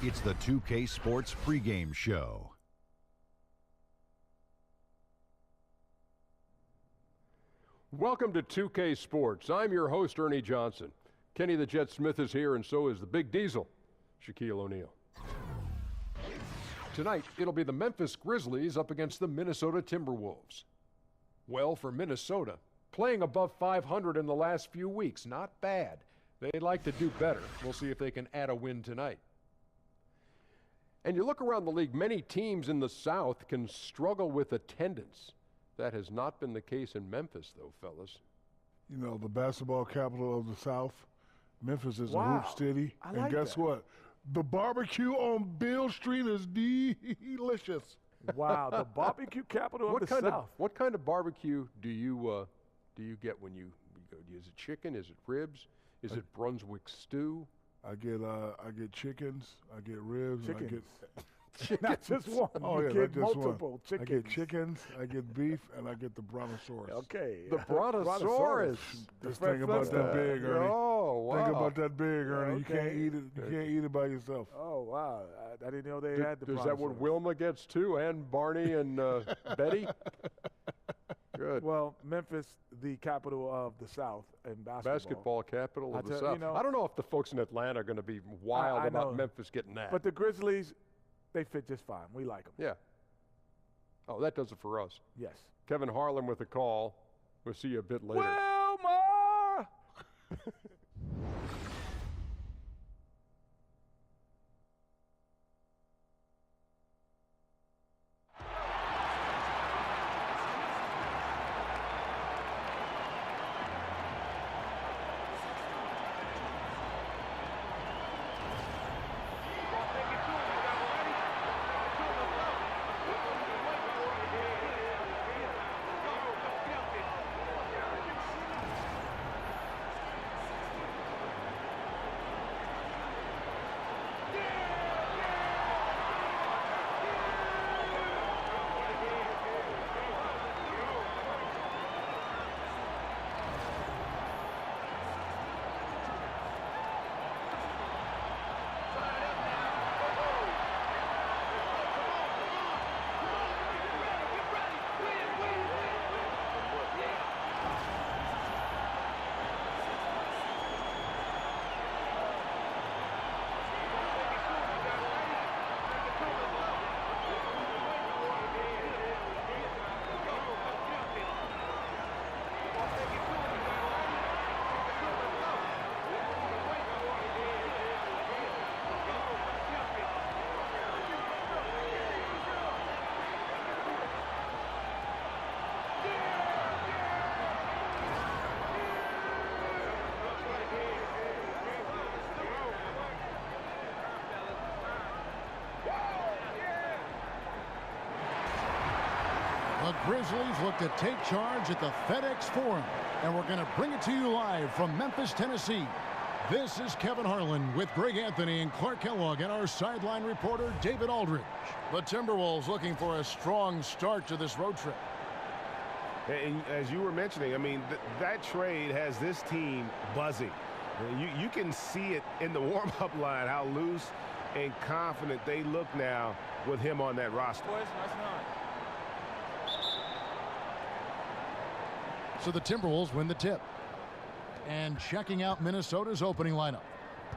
It's the 2K Sports pregame show. Welcome to 2K Sports. I'm your host, Ernie Johnson. Kenny the Jet Smith is here, and so is the Big Diesel, Shaquille O'Neal. Tonight, it'll be the Memphis Grizzlies up against the Minnesota Timberwolves. Well, for Minnesota, playing above 500 in the last few weeks, not bad. They'd like to do better. We'll see if they can add a win tonight. And you look around the league, many teams in the South can struggle with attendance. That has not been the case in Memphis, though, fellas. You know, the basketball capital of the South. Memphis is Wow. a hoop city. I and like guess that. what? The barbecue on Beale Street is delicious. Wow, the barbecue capital of the South. What kind of barbecue do you get when you go? Is it chicken? Is it ribs? Is it Brunswick stew? I get chickens, I get ribs, Chickens. and I get Not just one. oh You yeah, get not just multiple one. chickens. I get chickens, I get beef, and I get the brontosaurus. Okay. The Brontosaurus. Just think about that big, Ernie. Oh, wow. Think about that big, Ernie. You can't Okay. eat it. You can't eat it by yourself. Oh, wow. I didn't know they had the Is that what brontosaurus. Wilma gets too, and Barney and Betty? Good. Well, Memphis, the capital of the South in Basketball capital I of the tell- South. you know- I don't know if the folks in Atlanta are going to be wild I about know. Memphis getting that. But the Grizzlies, they fit just fine. We like them. yeah. Oh, that does it for us. Yes. Kevin Harlan with a call. We'll see you a bit later. Wilma! The Grizzlies look to take charge at the FedEx Forum, and we're going to bring it to you live from Memphis, Tennessee. This is Kevin Harlan with Greg Anthony and Clark Kellogg and our sideline reporter, David Aldridge. The Timberwolves looking for a strong start to this road trip. And as you were mentioning, I mean, that trade has this team buzzing. You can see it in the warm-up line, how loose and confident they look now with him on that roster. Boys, nice night. So the Timberwolves win the tip. And checking out Minnesota's opening lineup.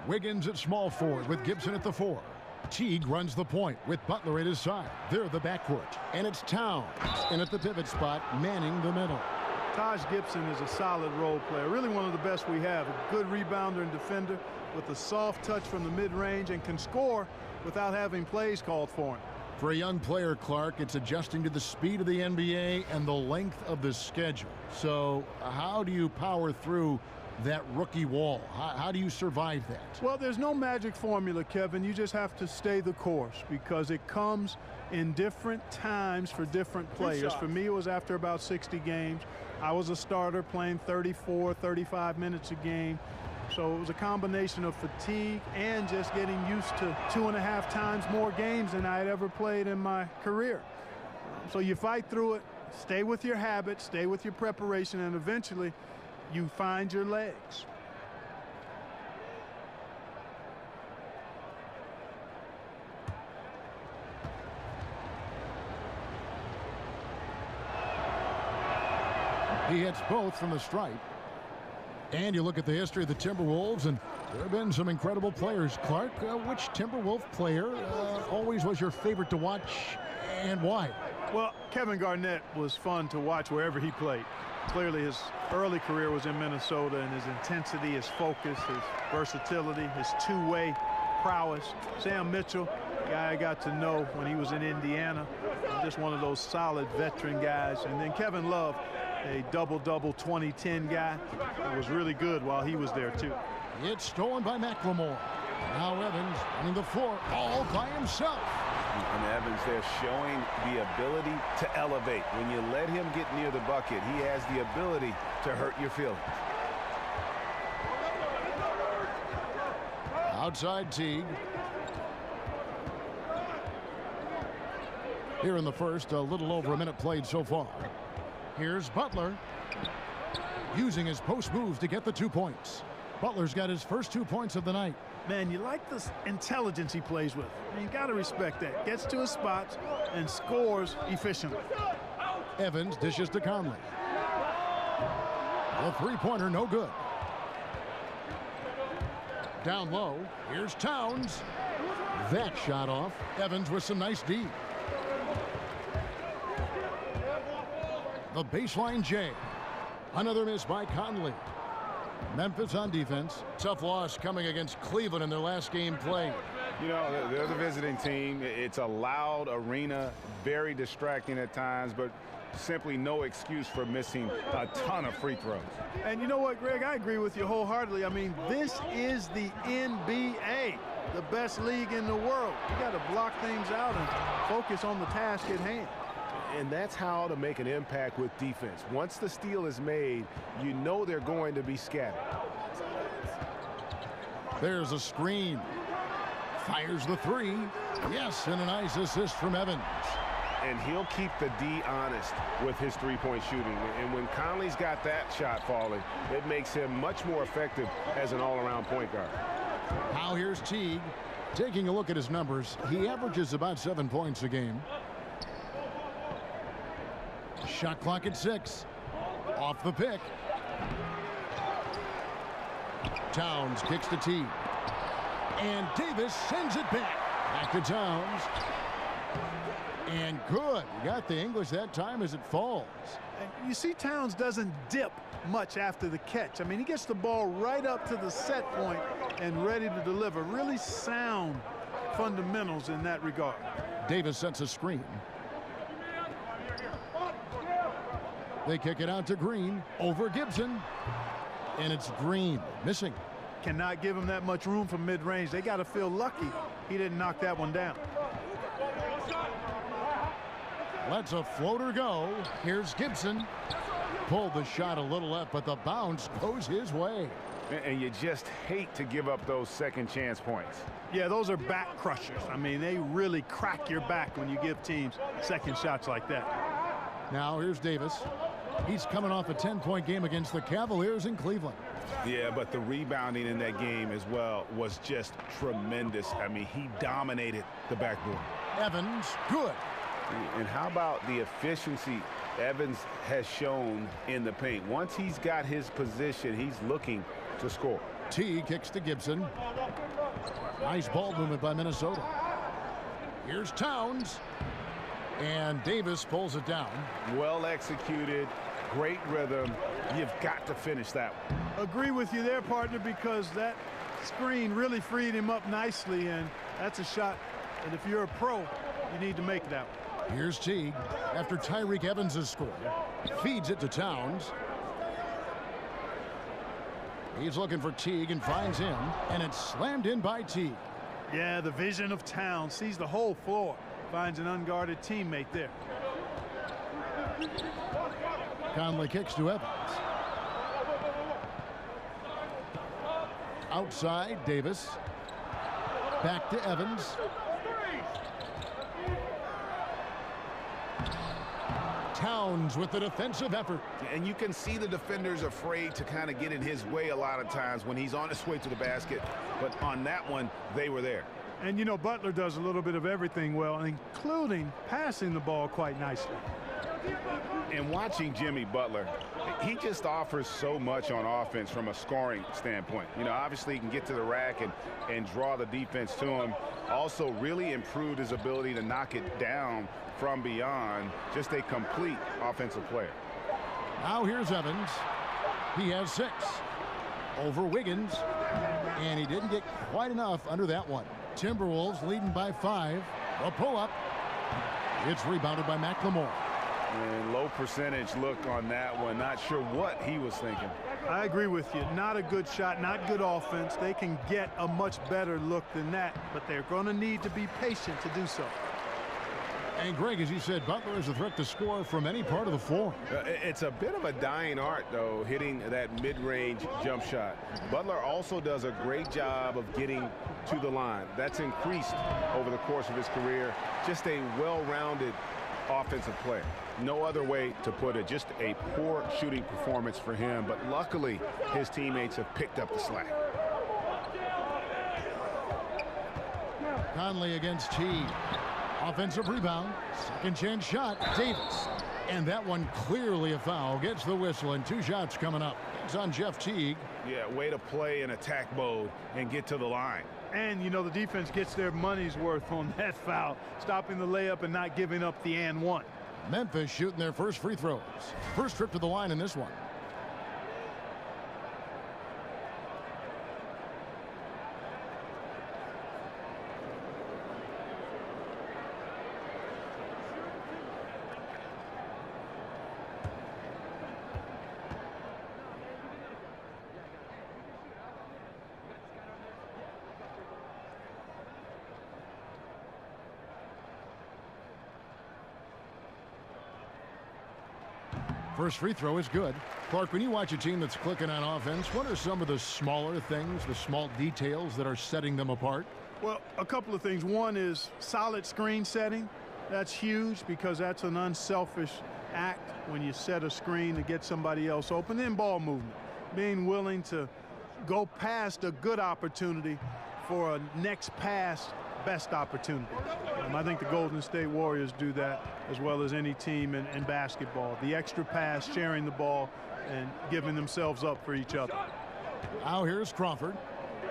Wiggins at small forward with Gibson at the 4. Teague runs the point with Butler at his side. They're the backcourt. And it's Towns in at the pivot spot, manning the middle. Taj Gibson is a solid role player, really one of the best we have. A good rebounder and defender with a soft touch from the mid-range and can score without having plays called for him. For a young player, Clark, it's adjusting to the speed of the NBA and the length of the schedule. So how do you power through that rookie wall? How do you survive that? Well, there's no magic formula, Kevin. You just have to stay the course because it comes in different times for different players. For me, it was after about 60 games. I was a starter playing 34, 35 minutes a game. So it was a combination of fatigue and just getting used to 2.5 times more games than I had ever played in my career. So you fight through it, stay with your habits, stay with your preparation, and eventually you find your legs. He hits both from the stripe. And you look at the history of the Timberwolves, and there have been some incredible players. Clark, which Timberwolf player always was your favorite to watch, and why? Well, Kevin Garnett was fun to watch wherever he played. Clearly, his early career was in Minnesota, and his intensity, his focus, his versatility, his two-way prowess. Sam Mitchell, guy I got to know when he was in Indiana, just one of those solid veteran guys. And then Kevin Love, a double-double 2010 guy, that was really good while he was there too. It's stolen by McLemore. Now Evans running the floor all by himself. And Evans there showing the ability to elevate. When you let him get near the bucket, he has the ability to hurt your feelings. Outside Teague. Here in the first, a little over a minute played so far. Here's Butler, using his post moves to get the 2 points. Butler's got his first 2 points of the night. Man, you like the intelligence he plays with. You got to respect that. Gets to his spots and scores efficiently. Evans dishes to Conley. The three-pointer no good. Down low, here's Towns. That shot off. Evans with some nice D. The baseline J. Another miss by Conley. Memphis on defense. Tough loss coming against Cleveland in their last game played. You know, they're the visiting team. It's a loud arena, very distracting at times, but simply no excuse for missing a ton of free throws. And you know what, Greg? I agree with you wholeheartedly. I mean, this is the NBA, the best league in the world. You got to block things out and focus on the task at hand. And that's how to make an impact with defense. Once the steal is made, you know they're going to be scattered. There's a screen. Fires the three. Yes, and a nice assist from Evans. And he'll keep the D honest with his three-point shooting. And when Conley's got that shot falling, it makes him much more effective as an all-around point guard. Now here's Teague. Taking a look at his numbers, he averages about 7 points a game. Shot clock at 6. Off the pick. Towns kicks to Teague. And Davis sends it back. Back to Towns. And good. You got the English that time as it falls. And you see Towns doesn't dip much after the catch. I mean, he gets the ball right up to the set point and ready to deliver. Really sound fundamentals in that regard. Davis sets a screen. They kick it out to Green. Over Gibson. And it's Green missing. Cannot give him that much room from mid-range. They got to feel lucky he didn't knock that one down. Lets a floater go. Here's Gibson. Pulled the shot a little left, but the bounce goes his way. And you just hate to give up those second chance points. Yeah, those are back crushers. I mean, they really crack your back when you give teams second shots like that. Now here's Davis. He's coming off a 10-point game against the Cavaliers in Cleveland. Yeah, but the rebounding in that game as well was just tremendous. I mean, he dominated the backboard. Evans, good. And how about the efficiency Evans has shown in the paint? Once he's got his position, he's looking to score. T kicks to Gibson. Nice ball movement by Minnesota. Here's Towns. And Davis pulls it down. Well executed, great rhythm. You've got to finish that one. Agree with you there, partner, because that screen really freed him up nicely, and that's a shot that if you're a pro, you need to make that one. Here's Teague after Tyreek Evans has scored. Feeds it to Towns. He's looking for Teague and finds him, and it's slammed in by Teague. Yeah, the vision of Towns sees the whole floor. Finds an unguarded teammate there. Conley kicks to Evans. Outside, Davis. Back to Evans. Towns with the defensive effort. And you can see the defenders afraid to kind of get in his way a lot of times when he's on his way to the basket. But on that one, they were there. And, you know, Butler does a little bit of everything well, including passing the ball quite nicely. And watching Jimmy Butler, he just offers so much on offense from a scoring standpoint. You know, obviously he can get to the rack and draw the defense to him. Also really improved his ability to knock it down from beyond. Just a complete offensive player. Now here's Evans. He has 6 over Wiggins, and he didn't get quite enough under that one. Timberwolves leading by 5. A pull-up. It's rebounded by McLemore. And low percentage look on that one. Not sure what he was thinking. I agree with you. Not a good shot, not good offense. They can get a much better look than that, but they're going to need to be patient to do so. And Greg, as you said, Butler is a threat to score from any part of the floor. It's a bit of a dying art, though, hitting that mid-range jump shot. Butler also does a great job of getting to the line. That's increased over the course of his career. Just a well-rounded offensive player. No other way to put it. Just a poor shooting performance for him, but luckily his teammates have picked up the slack. Conley against Teague. Offensive rebound. Second chance shot. Davis. And that one clearly a foul. Gets the whistle, and 2 shots coming up. It's on Jeff Teague. Yeah, way to play in attack mode and get to the line. And, you know, the defense gets their money's worth on that foul, stopping the layup and not giving up the and one. Memphis shooting their first free throws. First trip to the line in this one. First free throw is good. Clark, when you watch a team that's clicking on offense, what are some of the smaller things, the small details that are setting them apart? Well, a couple of things. One is solid screen setting. That's huge because that's an unselfish act when you set a screen to get somebody else open. Then ball movement, being willing to go past a good opportunity for a next pass best opportunity. I think the Golden State Warriors do that as well as any team in basketball. The extra pass, sharing the ball, and giving themselves up for each other. Now here's Crawford.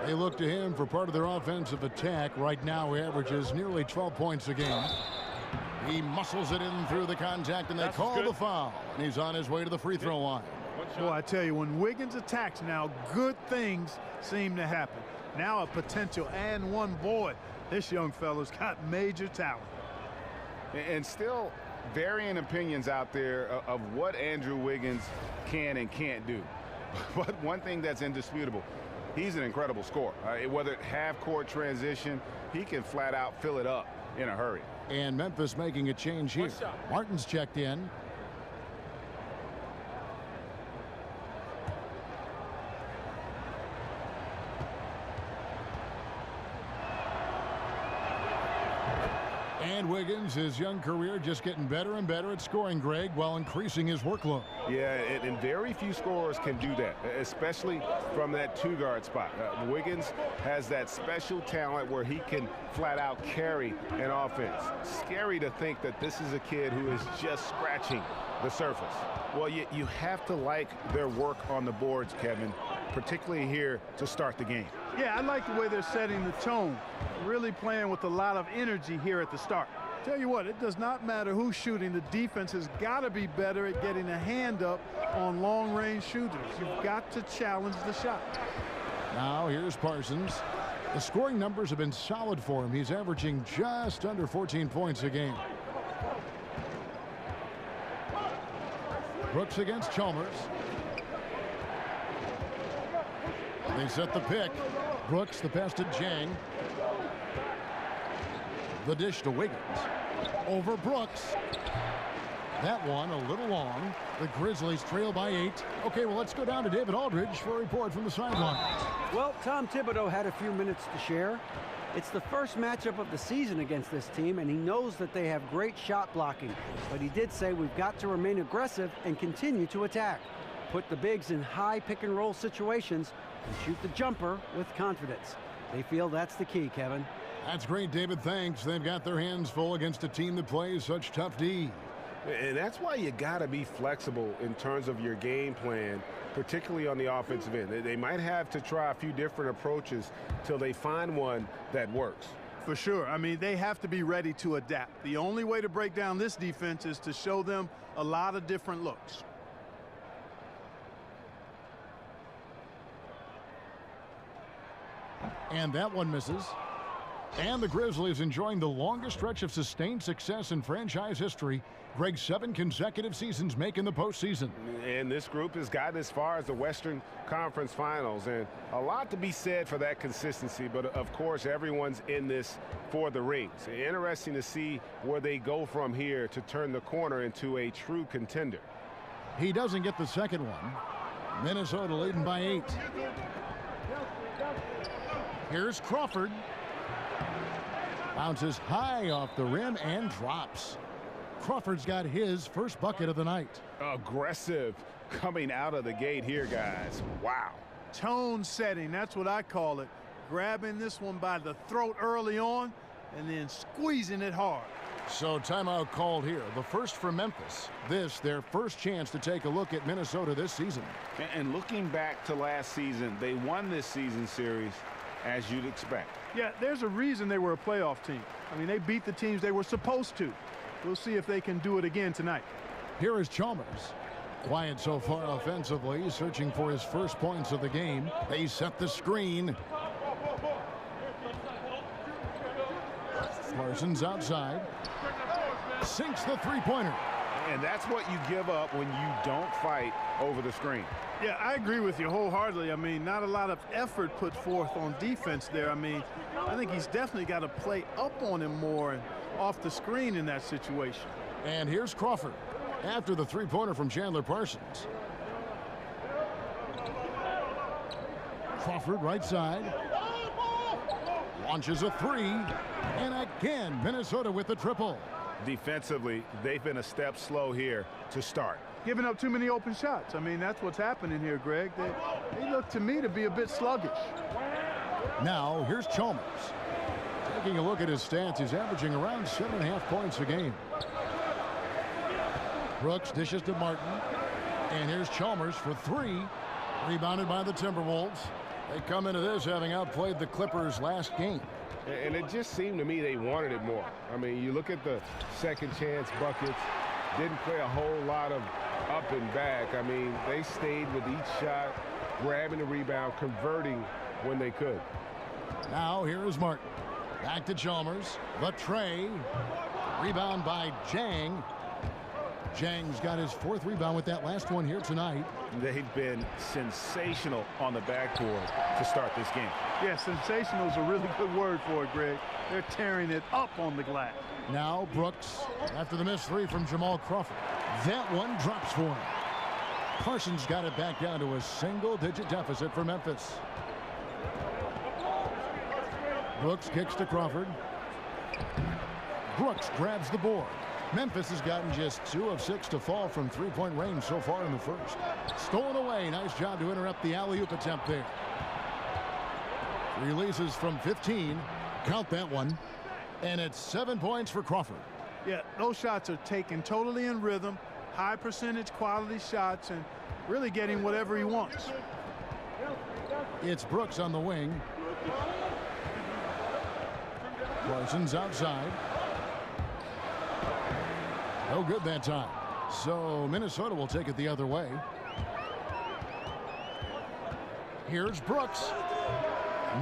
They look to him for part of their offensive attack. Right now he averages nearly 12 points a game. He muscles it in through the contact, and they call the foul. And he's on his way to the free throw line. Boy, I tell you, when Wiggins attacks now, good things seem to happen. Now a potential and one. Boy, this young fella's got major talent. And still varying opinions out there of what Andrew Wiggins can and can't do. But one thing that's indisputable, he's an incredible scorer. Whether half-court transition, he can flat out fill it up in a hurry. And Memphis making a change here. Martin's checked in. And Wiggins, his young career just getting better and better at scoring, Greg, while increasing his workload. Yeah, and very few scorers can do that, especially from that two-guard spot. Wiggins has that special talent where he can flat out carry an offense. Scary to think that this is a kid who is just scratching the surface. Well, you have to like their work on the boards, Kevin, particularly here to start the game. Yeah, I like the way they're setting the tone. Really playing with a lot of energy here at the start. Tell you what, it does not matter who's shooting. The defense has got to be better at getting a hand up on long-range shooters. You've got to challenge the shot. Now here's Parsons. The scoring numbers have been solid for him. He's averaging just under 14 points a game. Brooks against Chalmers. They set the pick. Brooks, the pass to Jang. The dish to Wiggins. Over Brooks. That one a little long. The Grizzlies trail by 8. Okay, well, let's go down to David Aldridge for a report from the sideline. Well, Tom Thibodeau had a few minutes to share. It's the first matchup of the season against this team, and he knows that they have great shot blocking. But he did say we've got to remain aggressive and continue to attack. Put the bigs in high pick-and-roll situations and shoot the jumper with confidence. They feel that's the key, Kevin. That's great, David. Thanks. They've got their hands full against a team that plays such tough D. And that's why you got to be flexible in terms of your game plan, particularly on the offensive end. They might have to try a few different approaches till they find one that works. For sure. I mean, they have to be ready to adapt. The only way to break down this defense is to show them a lot of different looks. And that one misses. And the Grizzlies enjoying the longest stretch of sustained success in franchise history. Greg, 7 consecutive seasons making the postseason. And this group has gotten as far as the Western Conference Finals. And a lot to be said for that consistency. But, of course, everyone's in this for the rings. Interesting to see where they go from here to turn the corner into a true contender. He doesn't get the second one. Minnesota leading by 8. Here's Crawford. Bounces high off the rim and drops. Crawford's got his first bucket of the night. Aggressive coming out of the gate here, guys. Wow. Tone setting, that's what I call it. Grabbing this one by the throat early on and then squeezing it hard. So timeout called here. The first for Memphis. This, their first chance to take a look at Minnesota this season. And looking back to last season, they won this season series as you'd expect. Yeah, there's a reason they were a playoff team. I mean, they beat the teams they were supposed to. We'll see if they can do it again tonight. Here is Chalmers. Quiet so far offensively, searching for his first points of the game. They set the screen. Parsons outside. Sinks the three-pointer. And that's what you give up when you don't fight over the screen. Yeah, I agree with you wholeheartedly. I mean, not a lot of effort put forth on defense there. I mean, I think he's definitely got to play up on him more and off the screen in that situation. And here's Crawford after the three-pointer from Chandler Parsons. Crawford right side. Launches a three. And again, Minnesota with the triple. Defensively, they've been a step slow here to start. Giving up too many open shots. I mean, that's what's happening here, Greg. They look to me to be a bit sluggish. Now, here's Chalmers. Taking a look at his stats, he's averaging around 7.5 points a game. Brooks dishes to Martin. And here's Chalmers for 3. Rebounded by the Timberwolves. They come into this having outplayed the Clippers last game. And it just seemed to me they wanted it more. I mean, you look at the second chance buckets, didn't play a whole lot of up and back. I mean, they stayed with each shot, grabbing the rebound, converting when they could. Now here is Martin. Back to Chalmers. The tray. Rebound by Jang. Jang's got his 4th rebound with that last one here tonight. They've been sensational on the backboard to start this game. Yeah, sensational is a really good word for it, Greg. They're tearing it up on the glass. Now Brooks after the missed 3 from Jamal Crawford. That one drops for him. Parsons got it back down to a single-digit deficit for Memphis. Brooks kicks to Crawford. Brooks grabs the board. Memphis has gotten just 2 of 6 to fall from three-point range so far in the first. Stolen away. Nice job to interrupt the alley-oop attempt there. Releases from 15. Count that one. And it's 7 points for Crawford. Yeah, those shots are taken totally in rhythm. High percentage quality shots and really getting whatever he wants. It's Brooks on the wing. Parsons outside. No good that time. So Minnesota will take it the other way. Here's Brooks.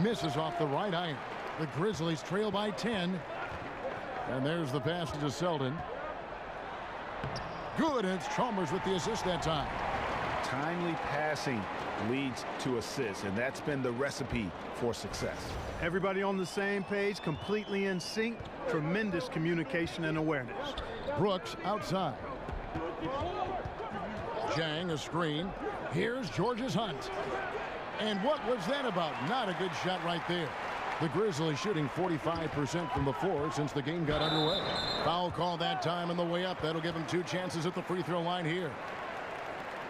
Misses off the right iron. The Grizzlies trail by 10. And there's the pass to Selden. Good, and it's Chalmers with the assist that time. Timely passing leads to assists, and that's been the recipe for success. Everybody on the same page, completely in sync. Tremendous communication and awareness. Brooks outside. Jang a screen. Here's George's Hunt. And what was that about? Not a good shot right there. The Grizzlies shooting 45% from the floor since the game got underway. Foul call that time on the way up. That'll give him 2 chances at the free throw line here.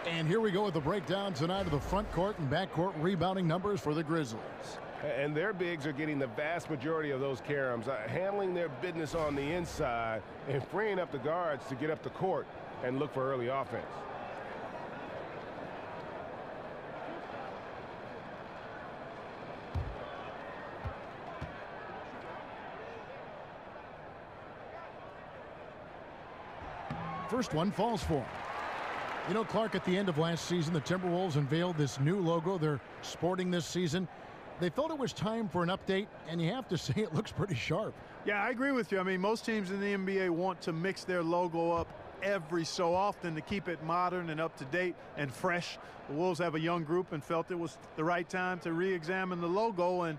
And here we go with the breakdown tonight of the front court and back court rebounding numbers for the Grizzlies. And their bigs are getting the vast majority of those caroms, handling their business on the inside and freeing up the guards to get up the court and look for early offense. First one falls for him. You know, Clark, at the end of last season, the Timberwolves unveiled this new logo they're sporting this season. They felt it was time for an update, and you have to say it looks pretty sharp. Yeah, I agree with you. I mean, most teams in the NBA want to mix their logo up every so often to keep it modern and up to date and fresh. The Wolves have a young group and felt it was the right time to re-examine the logo, and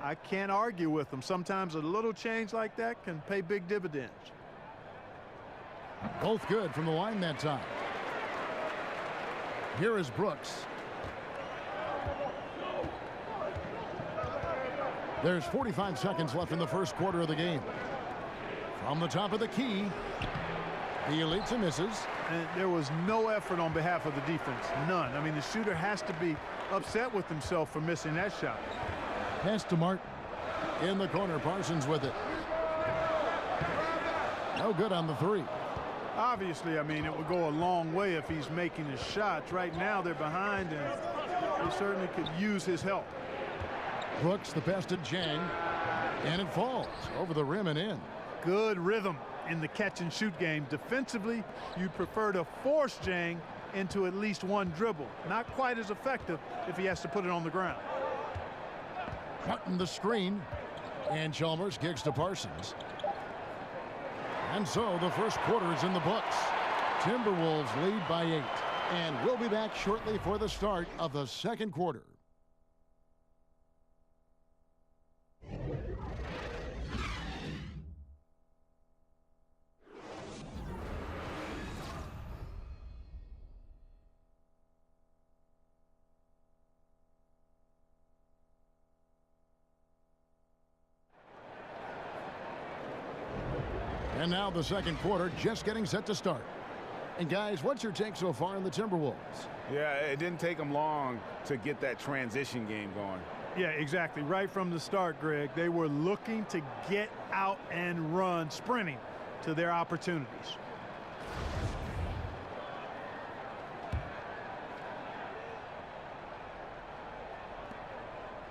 I can't argue with them. Sometimes a little change like that can pay big dividends. Both good from the line that time. Here is Brooks. There's 45 seconds left in the first quarter of the game. From the top of the key, the elites and misses. And there was no effort on behalf of the defense. None. I mean, the shooter has to be upset with himself for missing that shot. Pass to Martin. In the corner, Parsons with it. No good on the three. Obviously, I mean, it would go a long way if he's making his shots. Right now, they're behind, and they certainly could use his help. Brooks, the pass to Jang, and it falls over the rim and in. Good rhythm in the catch-and-shoot game. Defensively, you'd prefer to force Jang into at least one dribble. Not quite as effective if he has to put it on the ground. Martin the screen, and Chalmers kicks to Parsons. And so the first quarter is in the books. Timberwolves lead by 8. And we'll be back shortly for the start of the second quarter. And now the second quarter just getting set to start. And guys, what's your take so far on the Timberwolves? Yeah, it didn't take them long to get that transition game going. Yeah, exactly. Right from the start, Greg, they were looking to get out and run, sprinting to their opportunities.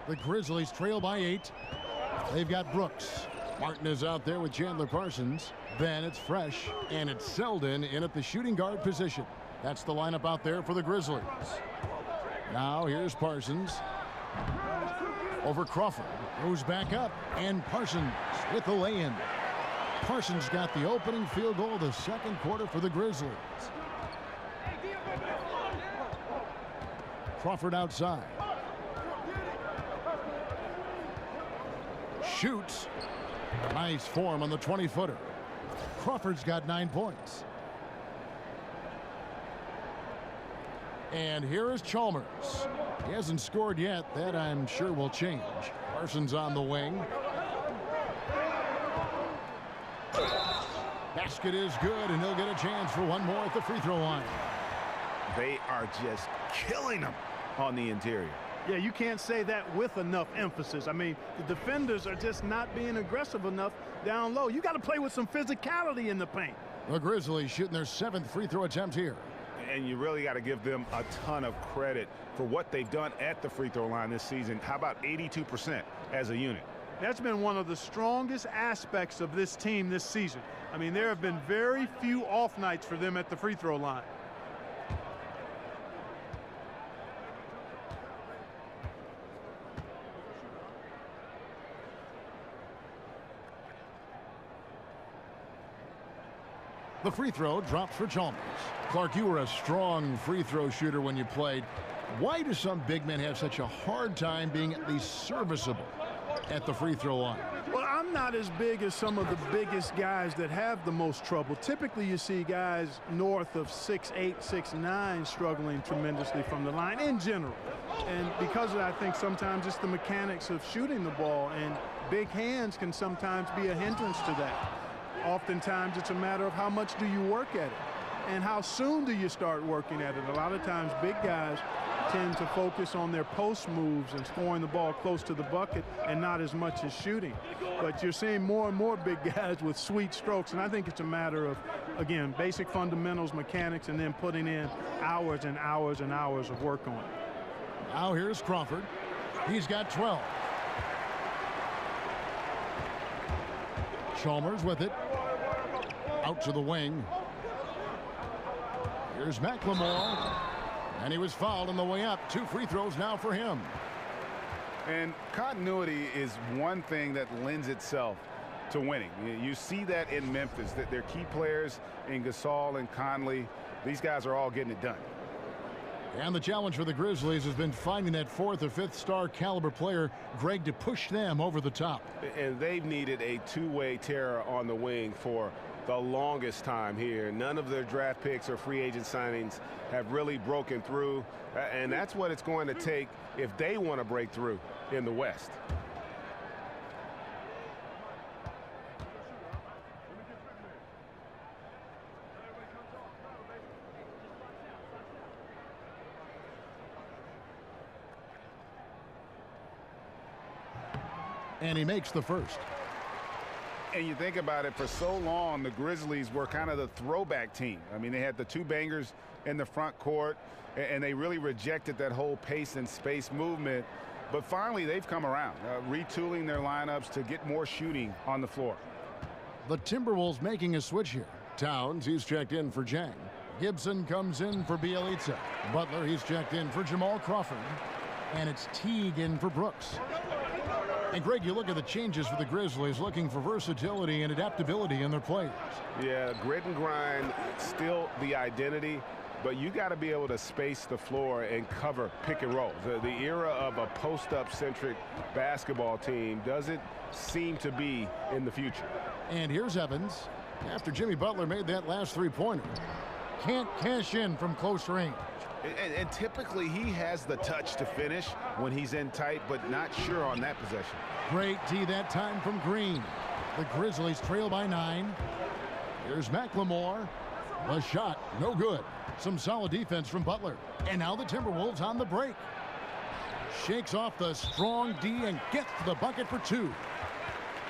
The Grizzlies trail by 8. They've got Brooks. Martin is out there with Chandler Parsons. Then it's Fresh, and it's Selden in at the shooting guard position. That's the lineup out there for the Grizzlies. Now here's Parsons. Over Crawford. Goes back up, and Parsons with the lay-in. Parsons got the opening field goal of the second quarter for the Grizzlies. Crawford outside. Shoots. Nice form on the 20-footer. Crawford's got 9 points. And here is Chalmers. He hasn't scored yet. That, I'm sure, will change. Parsons on the wing. Basket is good, and he'll get a chance for one more at the free throw line. They are just killing them on the interior. Yeah, you can't say that with enough emphasis. I mean, the defenders are just not being aggressive enough down low. You got to play with some physicality in the paint. The Grizzlies shooting their 7th free throw attempt here. And you really got to give them a ton of credit for what they've done at the free throw line this season. How about 82% as a unit? That's been one of the strongest aspects of this team this season. I mean, there have been very few off nights for them at the free throw line. The free throw drops for Chalmers. Clark, you were a strong free throw shooter when you played. Why do some big men have such a hard time being at least serviceable at the free throw line? Well, I'm not as big as some of the biggest guys that have the most trouble. Typically, you see guys north of 6'8", 6'9", struggling tremendously from the line in general. And because of that, I think sometimes it's the mechanics of shooting the ball, and big hands can sometimes be a hindrance to that. Oftentimes, it's a matter of how much do you work at it and how soon do you start working at it. A lot of times, big guys tend to focus on their post moves and scoring the ball close to the bucket and not as much as shooting. But you're seeing more and more big guys with sweet strokes, and I think it's a matter of, again, basic fundamentals, mechanics, and then putting in hours and hours and hours of work on it. Now here's Crawford. He's got 12. Chalmers with it. Out to the wing. Here's McLemore. And he was fouled on the way up. 2 free throws now for him. And continuity is one thing that lends itself to winning. You see that in Memphis, that their key players in Gasol and Conley, these guys are all getting it done. And the challenge for the Grizzlies has been finding that 4th or 5th star caliber player, Greg, to push them over the top. And they've needed a two-way terror on the wing for the longest time here. None of their draft picks or free agent signings have really broken through. And that's what it's going to take if they want to break through in the West. And he makes the first. And you think about it, for so long, the Grizzlies were kind of the throwback team. I mean, they had the 2 bangers in the front court, and they really rejected that whole pace and space movement. But finally, they've come around, retooling their lineups to get more shooting on the floor. The Timberwolves making a switch here. Towns, he's checked in for Jang. Gibson comes in for Bielitsa. Butler, he's checked in for Jamal Crawford. And it's Teague in for Brooks. And Greg, you look at the changes for the Grizzlies, looking for versatility and adaptability in their players. Yeah, grit and grind, still the identity, but you got to be able to space the floor and cover pick and roll. The era of a post-up centric basketball team doesn't seem to be in the future. And here's Evans. After Jimmy Butler made that last 3-pointer. Can't cash in from close range. And typically he has the touch to finish when he's in tight, but not sure on that possession. Great D that time from Green. The Grizzlies trail by 9. Here's McLemore. The shot, no good. Some solid defense from Butler. And now the Timberwolves on the break. Shakes off the strong D and gets the bucket for 2.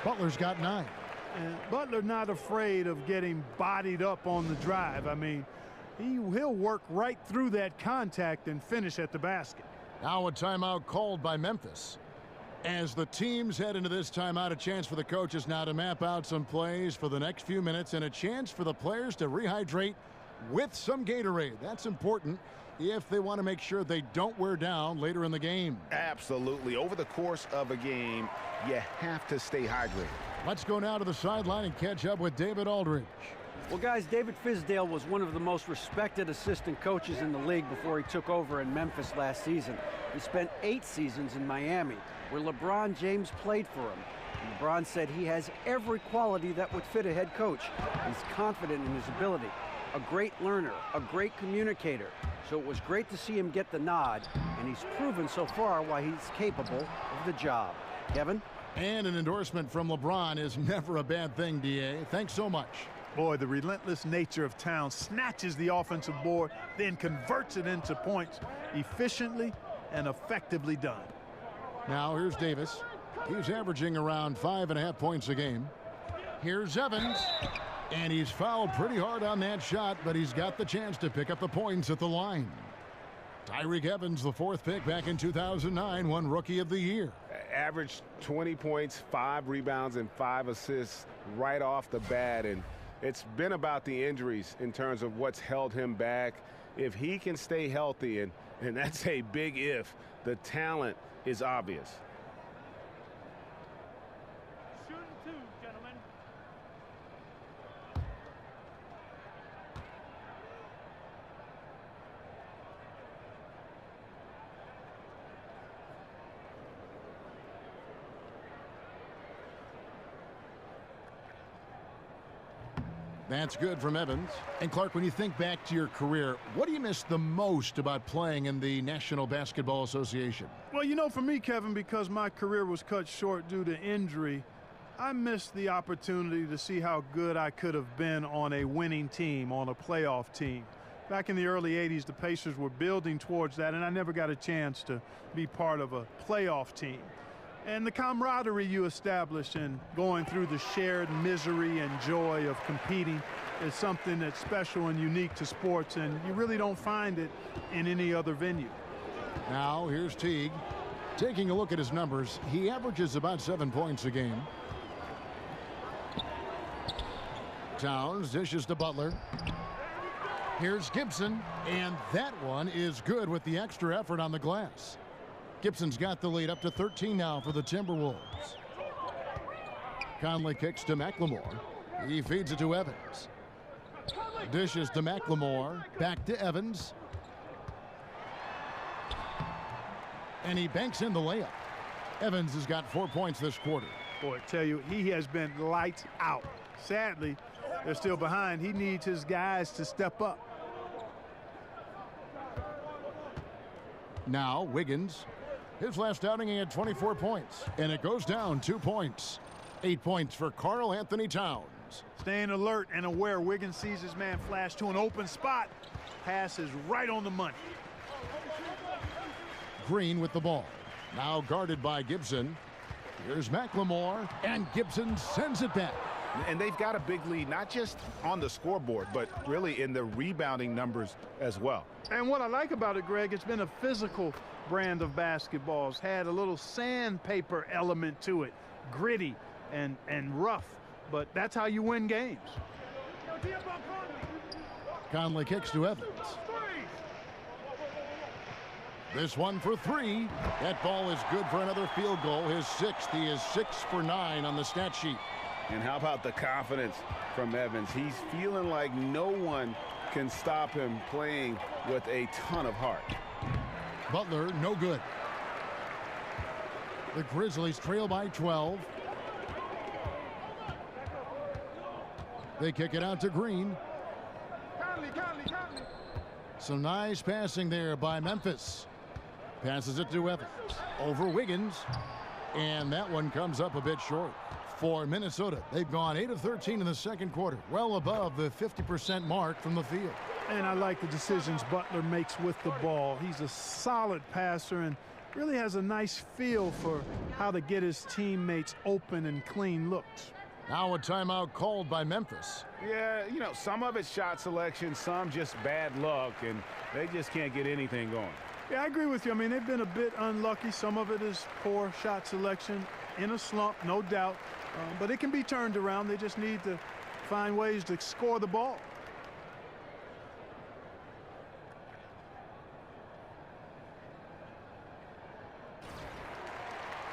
Butler's got 9. And Butler not afraid of getting bodied up on the drive. I mean, he'll work right through that contact and finish at the basket. Now a timeout called by Memphis. As the teams head into this timeout, a chance for the coaches now to map out some plays for the next few minutes and a chance for the players to rehydrate with some Gatorade. That's important if they want to make sure they don't wear down later in the game. Absolutely. Over the course of a game, you have to stay hydrated. Let's go now to the sideline and catch up with David Aldridge. Well, guys, David Fizdale was one of the most respected assistant coaches in the league before he took over in Memphis last season. He spent 8 seasons in Miami, where LeBron James played for him. And LeBron said he has every quality that would fit a head coach. He's confident in his ability, a great learner, a great communicator. So it was great to see him get the nod, and he's proven so far why he's capable of the job. Kevin? And an endorsement from LeBron is never a bad thing, D.A. Thanks so much. Boy, the relentless nature of Towns snatches the offensive board, then converts it into points efficiently and effectively done. Now here's Davis. He's averaging around 5.5 points a game. Here's Evans. And he's fouled pretty hard on that shot, but he's got the chance to pick up the points at the line. Tyreke Evans, the 4th pick back in 2009, won Rookie of the Year. Averaged 20 points, 5 rebounds, and 5 assists right off the bat. And it's been about the injuries in terms of what's held him back. If he can stay healthy, and that's a big if, the talent is obvious. Shooting 2, gentlemen. That's good from Evans. And Clark, when you think back to your career, what do you miss the most about playing in the National Basketball Association? Well, you know, for me, Kevin, because my career was cut short due to injury, I missed the opportunity to see how good I could have been on a winning team, on a playoff team. Back in the early 80s, the Pacers were building towards that, and I never got a chance to be part of a playoff team. And the camaraderie you establish in going through the shared misery and joy of competing is something that's special and unique to sports, and you really don't find it in any other venue. Now here's Teague. Taking a look at his numbers, he averages about 7 points a game. Towns dishes to Butler. Here's Gibson, and that one is good with the extra effort on the glass. Gibson's got the lead up to 13 now for the Timberwolves. Conley kicks to McLemore. He feeds it to Evans. Dishes to McLemore. Back to Evans. And he banks in the layup. Evans has got 4 points this quarter. Boy, I tell you, he has been lights out. Sadly, they're still behind. He needs his guys to step up. Now Wiggins. His last outing, he had 24 points. And it goes down 2 points. 8 points for Karl Anthony Towns. Staying alert and aware. Wiggins sees his man flash to an open spot. Pass is right on the money. Green with the ball. Now guarded by Gibson. Here's McLemore. And Gibson sends it back. And they've got a big lead, not just on the scoreboard, but really in the rebounding numbers as well. And what I like about it, Greg, it's been a physical brand of basketball. It's had a little sandpaper element to it. Gritty and rough. But that's how you win games. Conley kicks to Evans. This one for 3. That ball is good for another field goal. His 6th. He is 6 for 9 on the stat sheet. And how about the confidence from Evans? He's feeling like no one can stop him playing with a ton of heart. Butler, no good. The Grizzlies trail by 12. They kick it out to Green. Some nice passing there by Memphis. Passes it to Evans. Over Wiggins. And that one comes up a bit short. For Minnesota, they've gone 8 of 13 in the second quarter, well above the 50% mark from the field. And I like the decisions Butler makes with the ball. He's a solid passer and really has a nice feel for how to get his teammates open and clean looks. Now a timeout called by Memphis. Yeah, you know, some of it's shot selection, some just bad luck, and they just can't get anything going. Yeah, I agree with you. I mean, they've been a bit unlucky. Some of it is poor shot selection, in a slump, no doubt. But it can be turned around. They just need to find ways to score the ball.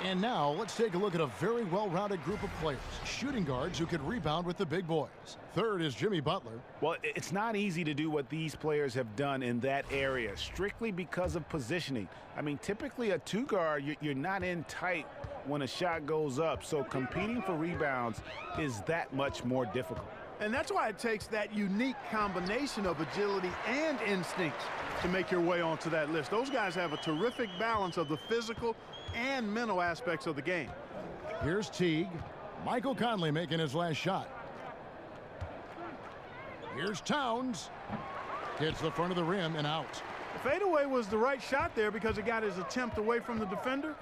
And now let's take a look at a very well-rounded group of players. Shooting guards who could rebound with the big boys. Third is Jimmy Butler. Well, it's not easy to do what these players have done in that area, strictly because of positioning. I mean, typically a 2-guard, you're not in tight when a shot goes up, so competing for rebounds is that much more difficult. And that's why it takes that unique combination of agility and instincts to make your way onto that list. Those guys have a terrific balance of the physical and mental aspects of the game. Here's Teague. Michael Conley making his last shot. Here's Towns. Hits the front of the rim and out. The fadeaway was the right shot there because it got his attempt away from the defender,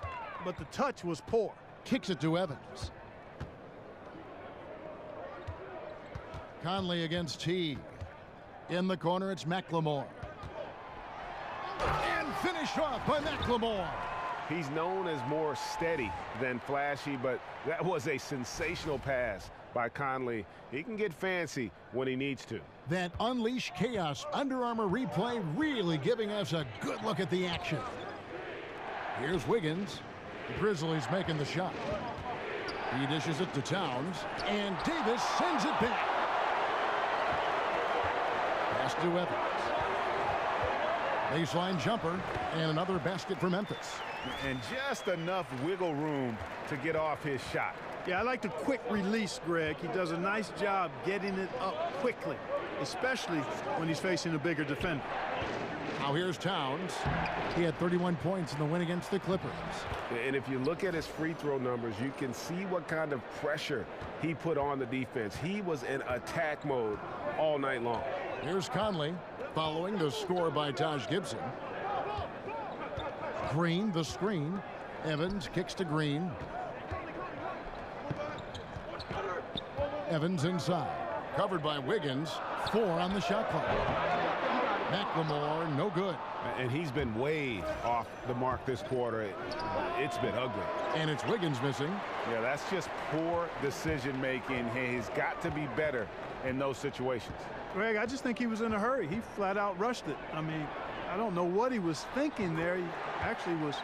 but the touch was poor. Kicks it to Evans. Conley against Teague. In the corner, it's McLemore. And finished off by McLemore. He's known as more steady than flashy, but that was a sensational pass by Conley. He can get fancy when he needs to. That Unleash Chaos Under Armour replay really giving us a good look at the action. Here's Wiggins. The Grizzlies making the shot. He dishes it to Towns, and Davis sends it back. Pass to Evans. Baseline jumper, and another basket for Memphis. And just enough wiggle room to get off his shot. Yeah, I like the quick release, Greg. He does a nice job getting it up quickly, especially when he's facing a bigger defender. Now here's Towns. He had 31 points in the win against the Clippers. And if you look at his free throw numbers, you can see what kind of pressure he put on the defense. He was in attack mode all night long. Here's Conley. Following the score by Taj Gibson. Green, the screen. Evans kicks to Green. Evans inside. Covered by Wiggins. 4 on the shot clock. McLemore, no good. And he's been way off the mark this quarter. It's been ugly. And it's Wiggins missing. Yeah, that's just poor decision making. He's got to be better in those situations. Greg, I just think he was in a hurry. He flat out rushed it. I mean, I don't know what he was thinking there. He actually was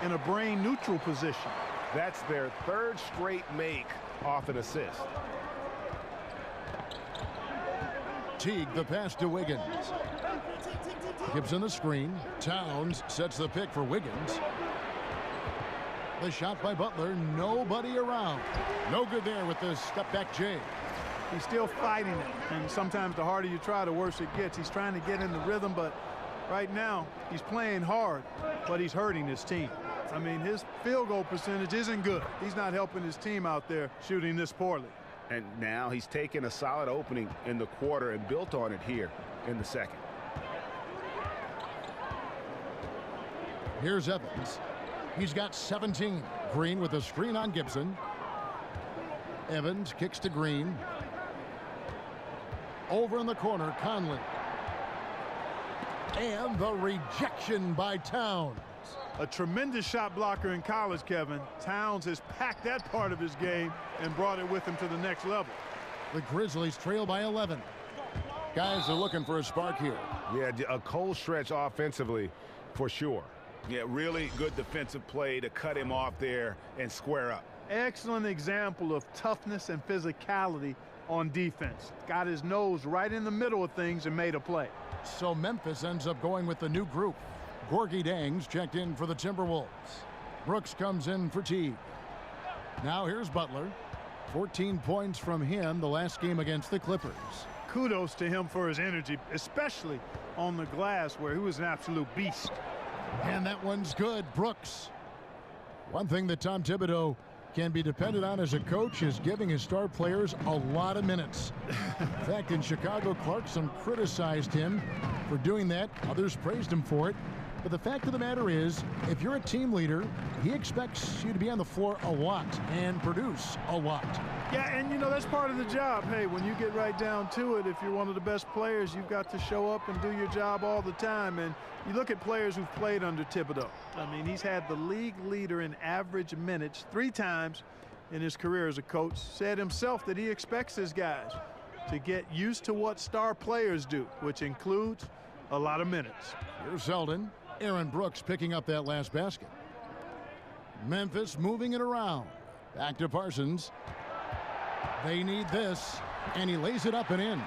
in a brain neutral position. That's their 3rd straight make off an assist. Teague, the pass to Wiggins. Gibson the screen. Towns sets the pick for Wiggins. The shot by Butler. Nobody around. No good there with the step back J. He's still fighting it. And sometimes the harder you try, the worse it gets. He's trying to get in the rhythm, but right now he's playing hard, but he's hurting his team. I mean, his field goal percentage isn't good. He's not helping his team out there shooting this poorly. And now he's taken a solid opening in the quarter and built on it here in the second. Here's Evans. He's got 17. Green with a screen on Gibson. Evans kicks to Green. Over in the corner, Conley. And the rejection by Towns. A tremendous shot blocker in college, Kevin. Towns has packed that part of his game and brought it with him to the next level. The Grizzlies trail by 11. Guys are looking for a spark here. Yeah, a cold stretch offensively for sure. Yeah, really good defensive play to cut him off there and square up. Excellent example of toughness and physicality on defense. Got his nose right in the middle of things and made a play. So Memphis ends up going with the new group. Gorgie Dangs checked in for the Timberwolves. Brooks comes in for Teague. Now here's Butler. 14 points from him the last game against the Clippers. Kudos to him for his energy, especially on the glass where he was an absolute beast. And that one's good. Brooks. One thing that Tom Thibodeau can be depended on as a coach is giving his star players a lot of minutes. In fact, in Chicago, Clarkson criticized him for doing that. Others praised him for it. But the fact of the matter is, if you're a team leader, he expects you to be on the floor a lot and produce a lot. Yeah, and you know, that's part of the job. Hey, when you get right down to it, if you're one of the best players, you've got to show up and do your job all the time. And you look at players who've played under Thibodeau. I mean, he's had the league leader in average minutes 3 times in his career as a coach. Said himself that he expects his guys to get used to what star players do, which includes a lot of minutes. Here's Selden. Aaron Brooks picking up that last basket. Memphis moving it around. Back to Parsons. They need this, and he lays it up and in.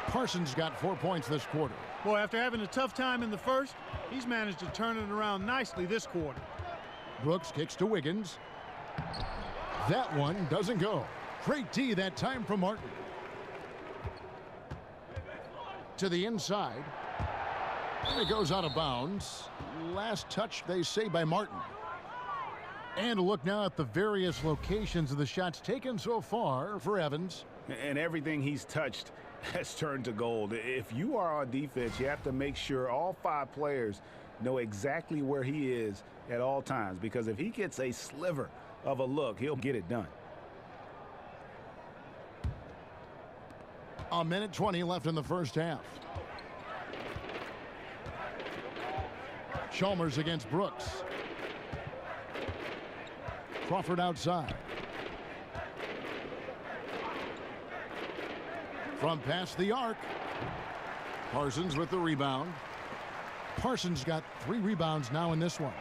Parsons got 4 points this quarter. Boy, after having a tough time in the first, he's managed to turn it around nicely this quarter. Brooks kicks to Wiggins. That one doesn't go. Great D that time from Martin. To the inside. And it goes out of bounds. Last touch, they say, by Martin. And a look now at the various locations of the shots taken so far for Evans. And everything he's touched has turned to gold. If you are on defense, you have to make sure all 5 players know exactly where he is at all times, because if he gets a sliver of a look, he'll get it done. A minute 20 left in the first half. Chalmers against Brooks. Crawford outside. From past the arc. Parsons with the rebound. Parsons got 3 rebounds now in this one.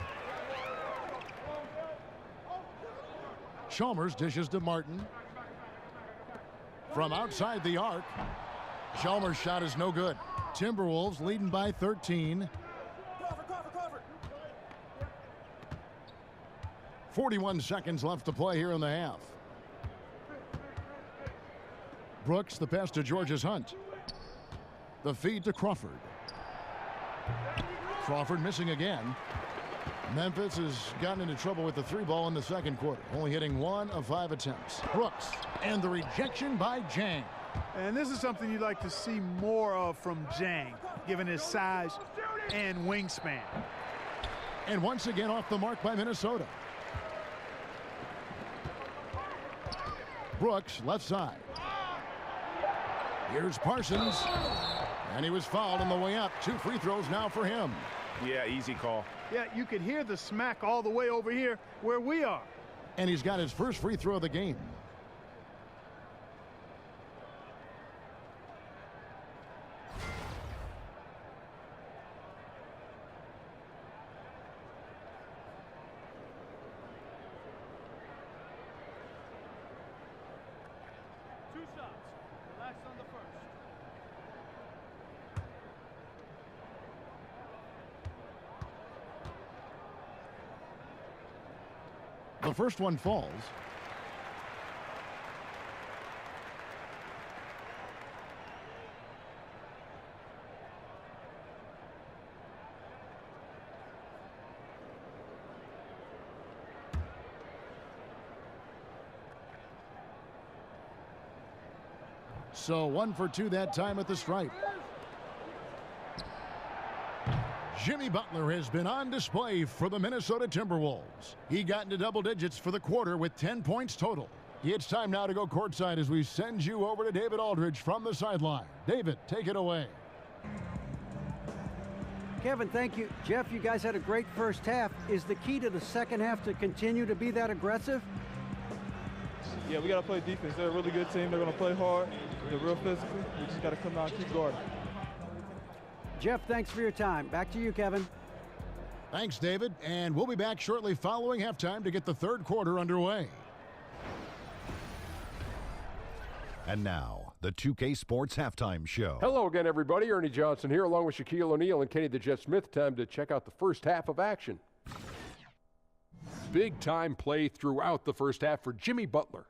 Chalmers dishes to Martin. From outside the arc. Chalmers' shot is no good. Timberwolves leading by 13. 41 seconds left to play here in the half. Brooks, the pass to Georges Hunt. The feed to Crawford. Crawford missing again. Memphis has gotten into trouble with the 3 ball in the second quarter, only hitting 1 of 5 attempts. Brooks, and the rejection by Jang. And this is something you'd like to see more of from Jang. given his size and wingspan. And once again off the mark by Minnesota. Brooks, left side. Here's Parsons. And he was fouled on the way up. 2 free throws now for him. Yeah, easy call. Yeah, you could hear the smack all the way over here where we are. And he's got his first free throw of the game. Two shots. Relax on the first. The first one falls. So 1 for 2 that time at the stripe. Jimmy Butler has been on display for the Minnesota Timberwolves. He got into double digits for the quarter with 10 points total. It's time now to go courtside as we send you over to David Aldridge from the sideline. David, take it away. Kevin, thank you. Jeff, you guys had a great first half. Is the key to the second half to continue to be that aggressive? Yeah, we got to play defense. They're a really good team. They're going to play hard. They're real physical. We just got to come out and keep guarding. Jeff, thanks for your time. Back to you, Kevin. Thanks, David. And we'll be back shortly following halftime to get the third quarter underway. And now, the 2K Sports Halftime Show. Hello again, everybody. Ernie Johnson here, along with Shaquille O'Neal and Kenny the Jet Smith. Time to check out the first half of action. Big-time play throughout the first half for Jimmy Butler.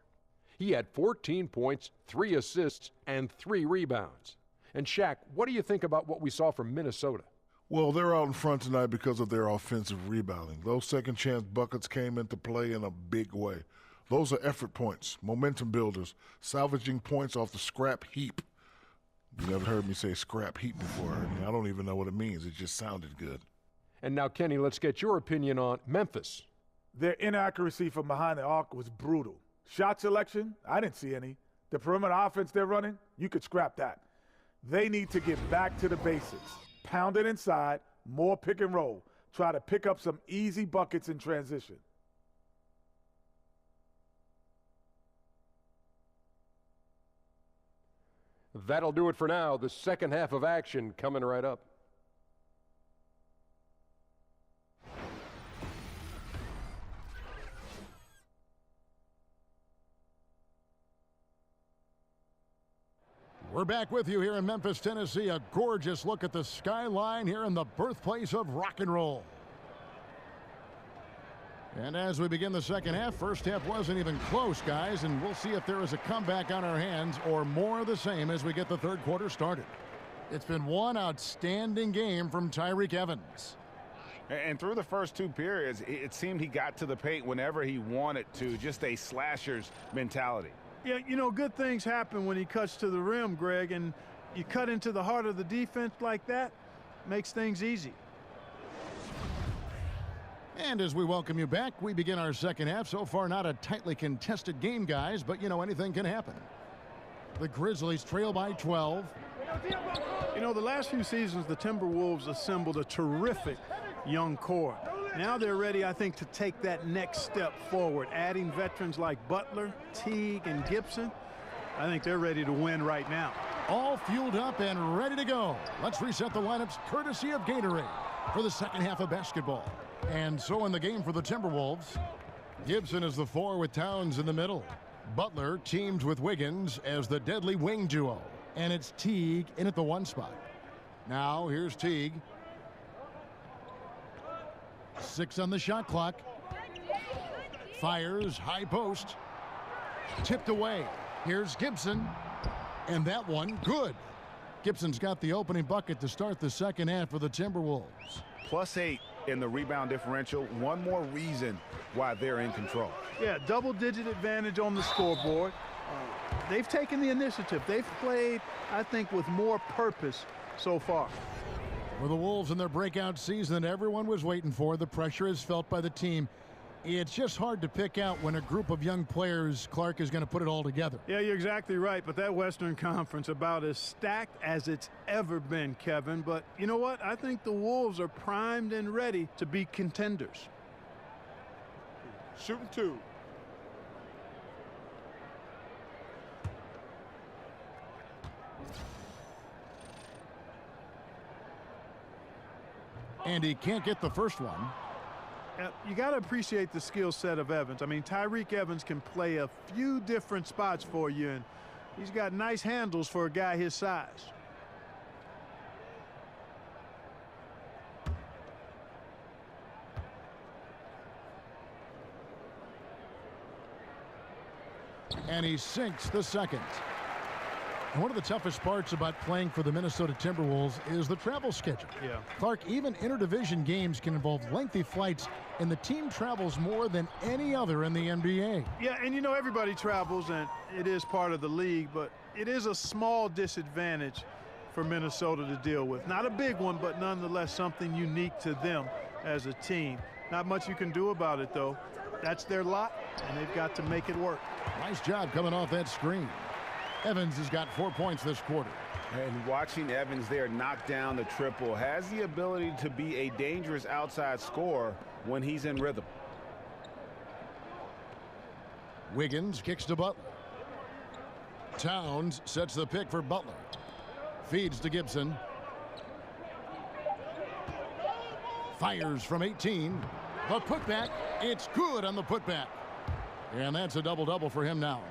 He had 14 points, 3 assists, and 3 rebounds. And Shaq, what do you think about what we saw from Minnesota? Well, they're out in front tonight because of their offensive rebounding. Those second-chance buckets came into play in a big way. Those are effort points, momentum builders, salvaging points off the scrap heap. You never heard me say scrap heap before. I don't even know what it means. It just sounded good. And now, Kenny, let's get your opinion on Memphis. Their inaccuracy from behind the arc was brutal. Shot selection, I didn't see any. The perimeter offense they're running, you could scrap that. They need to get back to the basics. Pound it inside, more pick and roll. Try to pick up some easy buckets in transition. That'll do it for now. The second half of action coming right up. We're back with you here in Memphis, Tennessee. A gorgeous look at the skyline here in the birthplace of rock and roll. And as we begin the second half, first half wasn't even close, guys, and we'll see if there is a comeback on our hands or more of the same as we get the third quarter started. It's been one outstanding game from Tyreke Evans. And through the first 2 periods, it seemed he got to the paint whenever he wanted to, just a slasher's mentality. Yeah, you know, good things happen when he cuts to the rim, Greg, and you cut into the heart of the defense like that, makes things easy. And as we welcome you back, we begin our second half. So far, not a tightly contested game, guys, but, you know, anything can happen. The Grizzlies trail by 12. You know, the last few seasons, the Timberwolves assembled a terrific young core. Now they're ready, I think, to take that next step forward, adding veterans like Butler, Teague, and Gibson. I think they're ready to win right now. All fueled up and ready to go. Let's reset the lineups courtesy of Gatorade for the second half of basketball. And so in the game for the Timberwolves, Gibson is the 4 with Towns in the middle. Butler teamed with Wiggins as the deadly wing duo. And it's Teague in at the 1 spot. Now here's Teague. 6 on the shot clock. Fires, high post. Tipped away. Here's Gibson. And that one, good. Gibson's got the opening bucket to start the second half for the Timberwolves. +8 in the rebound differential. One more reason why they're in control. Yeah, double-digit advantage on the scoreboard. They've taken the initiative. They've played, I think, with more purpose so far. For the Wolves in their breakout season that everyone was waiting for, the pressure is felt by the team. It's just hard to pick out when a group of young players, Clark, is going to put it all together. Yeah, you're exactly right, but that Western Conference about as stacked as it's ever been, Kevin. But you know what? I think the Wolves are primed and ready to be contenders. Shooting 2. And he can't get the first one. You got to appreciate the skill set of Evans. I mean, Tyreek Evans can play a few different spots for you, and he's got nice handles for a guy his size. And he sinks the second. And one of the toughest parts about playing for the Minnesota Timberwolves is the travel schedule. Yeah. Clark, even interdivision games can involve lengthy flights, and the team travels more than any other in the NBA. Yeah, and you know, everybody travels, and it is part of the league, but it is a small disadvantage for Minnesota to deal with. Not a big one, but nonetheless something unique to them as a team. Not much you can do about it, though. That's their lot, and they've got to make it work. Nice job coming off that screen. Evans has got 4 points this quarter. And watching Evans there knock down the triple, has the ability to be a dangerous outside scorer when he's in rhythm. Wiggins kicks to Butler. Towns sets the pick for Butler. Feeds to Gibson. Fires from 18. The putback. It's good on the putback. And that's a double-double for him now.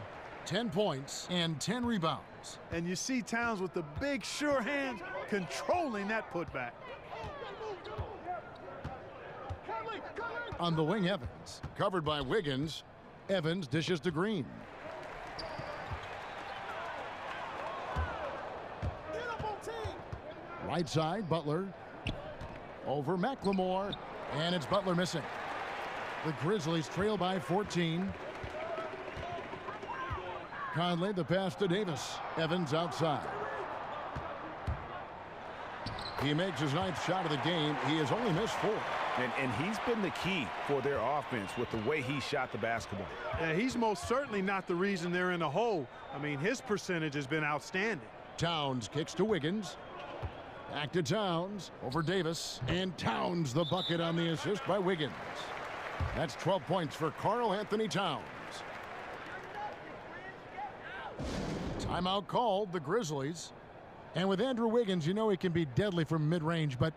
10 points and 10 rebounds. And you see Towns with the big, sure hands controlling that putback. On the wing, Evans. Covered by Wiggins. Evans dishes to Green. Right side, Butler. Over McLemore. And it's Butler missing. The Grizzlies trail by 14. Conley, the pass to Davis. Evans outside. He makes his 9th shot of the game. He has only missed 4. And he's been the key for their offense with the way he shot the basketball. Yeah, he's most certainly not the reason they're in a hole. I mean, his percentage has been outstanding. Towns kicks to Wiggins. Back to Towns. Over Davis. And Towns the bucket on the assist by Wiggins. That's 12 points for Karl Anthony Towns. Timeout called, the Grizzlies. And with Andrew Wiggins, you know he can be deadly from mid-range, but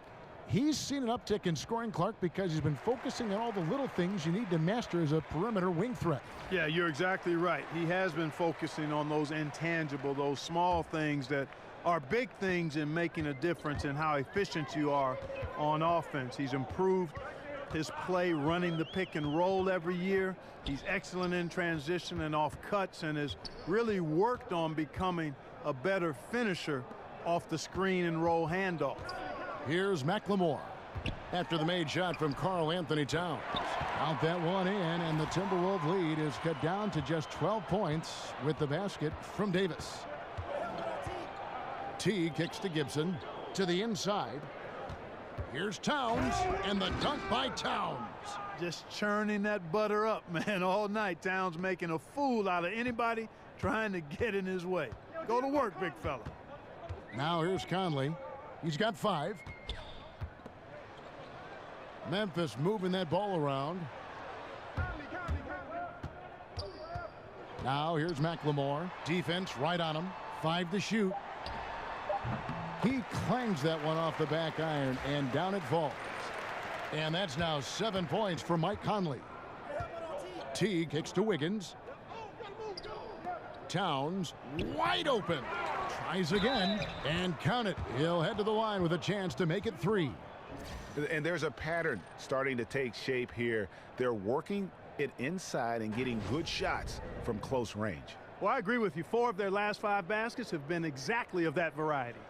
he's seen an uptick in scoring, Clark, because he's been focusing on all the little things you need to master as a perimeter wing threat. Yeah, you're exactly right. He has been focusing on those intangible, those small things that are big things in making a difference in how efficient you are on offense. He's improved his play running the pick and roll every year. He's excellent in transition and off cuts, and has really worked on becoming a better finisher off the screen and roll handoff. Here's McLemore after the made shot from Karl Anthony Towns. Count that one in, and the Timberwolves lead is cut down to just 12 points with the basket from Davis. T kicks to Gibson to the inside. Here's Towns, and the dunk by Towns. Just churning that butter up, man, all night. Towns making a fool out of anybody trying to get in his way. Go to work, big fella. Now here's Conley. He's got 5. Memphis moving that ball around. Now here's McLemore. Defense right on him. 5 to shoot. He clangs that one off the back iron, and down it falls. And that's now 7 points for Mike Conley. T kicks to Wiggins. Towns wide open. Tries again, and count it. He'll head to the line with a chance to make it 3. And there's a pattern starting to take shape here. They're working it inside and getting good shots from close range. Well, I agree with you. 4 of their last 5 baskets have been exactly of that variety.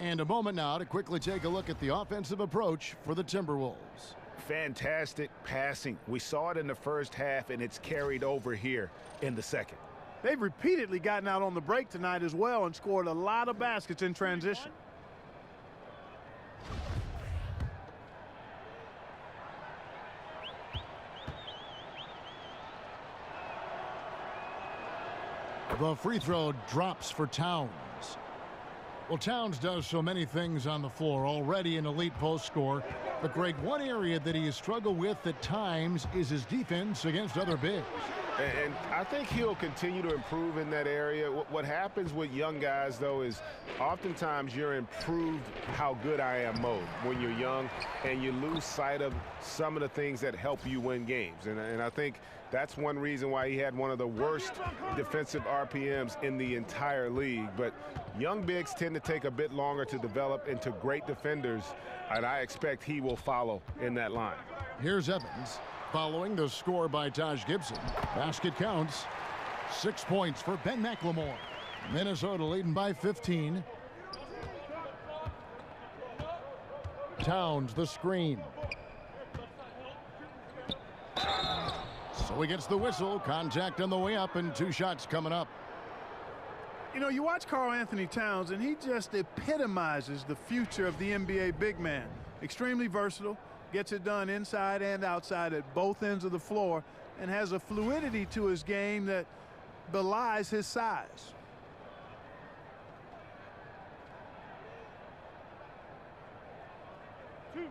And a moment now to quickly take a look at the offensive approach for the Timberwolves. Fantastic passing. We saw it in the first half, and it's carried over here in the second. They've repeatedly gotten out on the break tonight as well and scored a lot of baskets in transition. The free throw drops for Towns. Well, Towns does so many things on the floor, already an elite post scorer. But, Greg, one area that he has struggled with at times is his defense against other bigs. And I think he'll continue to improve in that area. What happens with young guys, though, is oftentimes you're improved how good I am mode when you're young, and you lose sight of some of the things that help you win games. And I think that's one reason why he had one of the worst defensive RPMs in the entire league. But young bigs tend to take a bit longer to develop into great defenders, and I expect he will follow in that line. Here's Evans. Following the score by Taj Gibson. Basket counts. 6 points for Ben McLemore. Minnesota leading by 15. Towns the screen. So he gets the whistle. Contact on the way up and 2 shots coming up. You know, you watch Karl Anthony Towns and he just epitomizes the future of the NBA big man. Extremely versatile. Gets it done inside and outside at both ends of the floor, and has a fluidity to his game that belies his size. Two.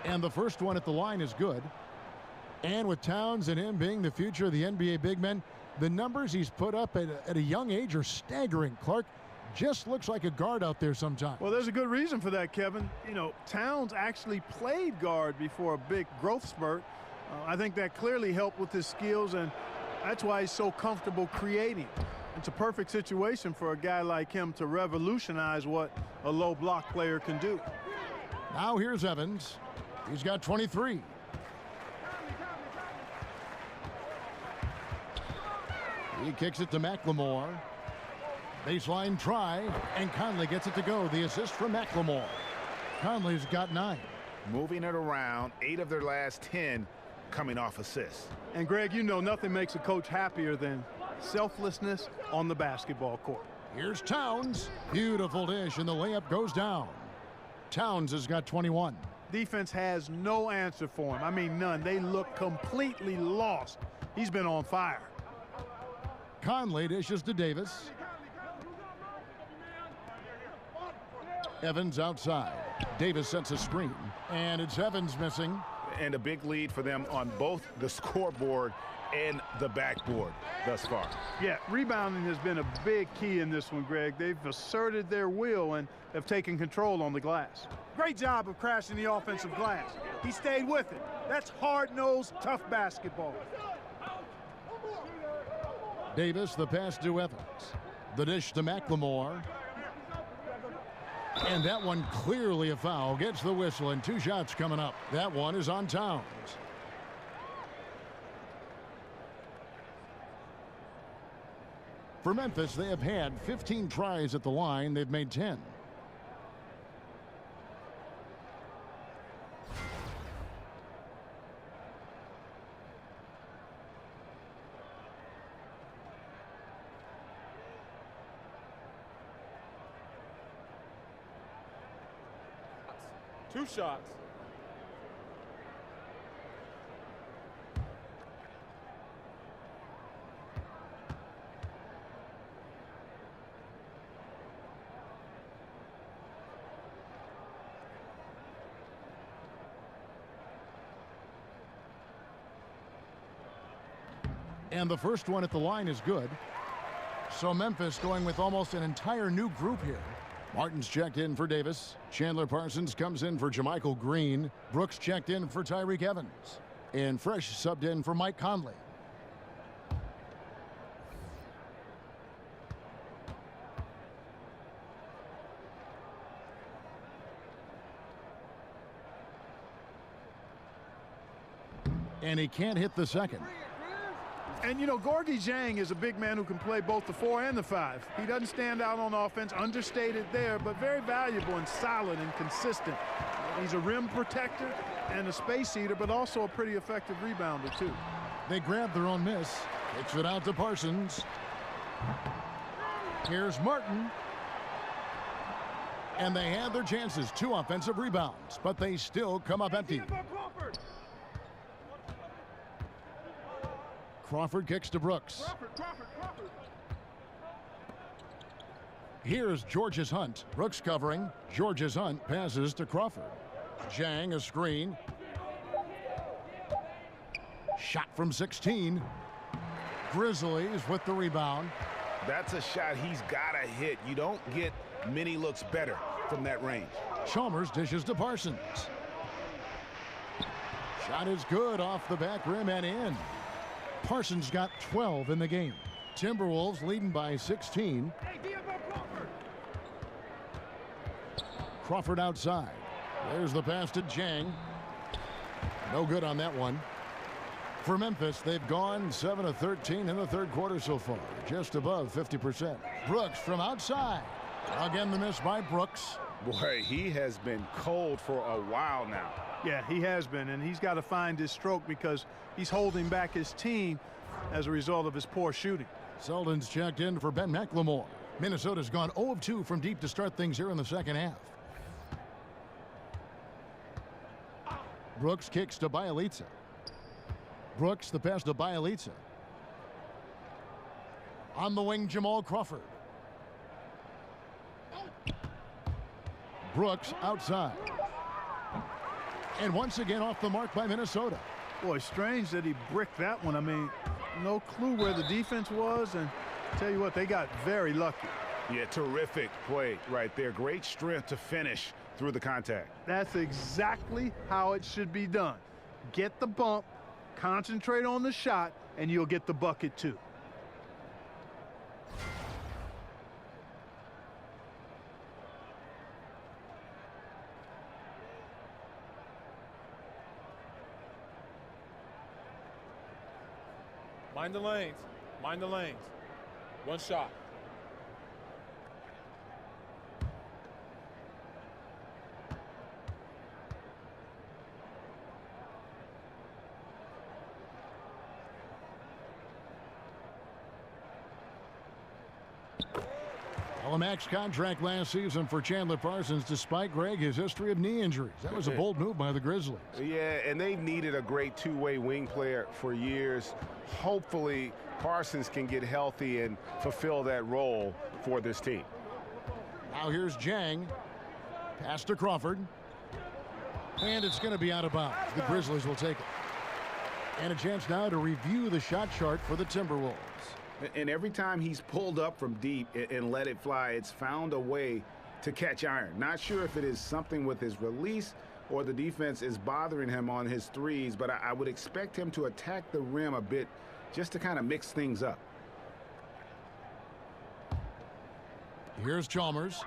And the first one at the line is good. And with Towns and him being the future of the NBA big men, the numbers he's put up at a young age are staggering. Clark just looks like a guard out there sometimes. Well, there's a good reason for that, Kevin. You know, Towns actually played guard before a big growth spurt. I think that clearly helped with his skills, and that's why he's so comfortable creating. It's a perfect situation for a guy like him to revolutionize what a low block player can do. Now here's Evans. He's got 23. He kicks it to McLemore. Baseline try, and Conley gets it to go. The assist from McLemore. Conley's got 9. Moving it around, 8 of their last 10 coming off assists. And, Greg, you know nothing makes a coach happier than selflessness on the basketball court. Here's Towns. Beautiful dish, and the layup goes down. Towns has got 21. Defense has no answer for him. I mean, none. They look completely lost. He's been on fire. Conley dishes to Davis. Evans outside. Davis sets a screen, and it's Evans missing. And a big lead for them on both the scoreboard and the backboard thus far. Yeah, rebounding has been a big key in this one, Greg. They've asserted their will and have taken control on the glass. Great job of crashing the offensive glass. He stayed with it. That's hard-nosed, tough basketball. Davis, the pass to Evans. The dish to McLemore. And that one clearly a foul. Gets the whistle, and 2 shots coming up. That one is on Towns. For Memphis, they have had 15 tries at the line. They've made 10. Two shots. And the first one at the line is good. So Memphis going with almost an entire new group here. Martin's checked in for Davis. Chandler Parsons comes in for Jermichael Green. Brooks checked in for Tyreke Evans. And Fresh subbed in for Mike Conley. And he can't hit the second. And, you know, Gorgui Dieng is a big man who can play both the 4 and the 5. He doesn't stand out on offense, understated there, but very valuable and solid and consistent. He's a rim protector and a space eater, but also a pretty effective rebounder, too. They grab their own miss. Kicks it out to Parsons. Here's Martin. And they had their chances. 2 offensive rebounds, but they still come up empty. Crawford kicks to Brooks. Here's Georges Hunt. Brooks covering. Georges Hunt passes to Crawford. Jang a screen. Shot from 16. Grizzlies with the rebound. That's a shot he's got to hit. You don't get many looks better from that range. Chalmers dishes to Parsons. Shot is good off the back rim and in. Parsons got 12 in the game. Timberwolves leading by 16. Crawford outside. There's the pass to Jang. No good on that one. For Memphis, they've gone 7 of 13 in the third quarter so far, just above 50%. Brooks from outside. Again, the miss by Brooks. Boy, he has been cold for a while now. Yeah, he has been, and he's got to find his stroke because he's holding back his team as a result of his poor shooting. Selden's checked in for Ben McLemore. Minnesota's gone 0 of 2 from deep to start things here in the second half. Brooks kicks to Bielitsa. Brooks, the pass to Bielitsa. On the wing, Jamal Crawford. Brooks outside. And once again off the mark by Minnesota. Boy, strange that he bricked that one. I mean, no clue where the defense was, and tell you what, they got very lucky. Yeah, terrific play right there. Great strength to finish through the contact. That's exactly how it should be done. Get the bump, concentrate on the shot, and you'll get the bucket too. Mind the lanes. Mind the lanes. One shot. Well, a max contract last season for Chandler Parsons, despite, Greg, his history of knee injuries. That was a bold move by the Grizzlies. Yeah, and they've needed a great two-way wing player for years. Hopefully, Parsons can get healthy and fulfill that role for this team. Now here's Jang. Pass to Crawford. And it's going to be out of bounds. The Grizzlies will take it. And a chance now to review the shot chart for the Timberwolves. And every time he's pulled up from deep and let it fly, it's found a way to catch iron. Not sure if it is something with his release or the defense is bothering him on his threes, but I would expect him to attack the rim a bit just to kind of mix things up. Here's Chalmers.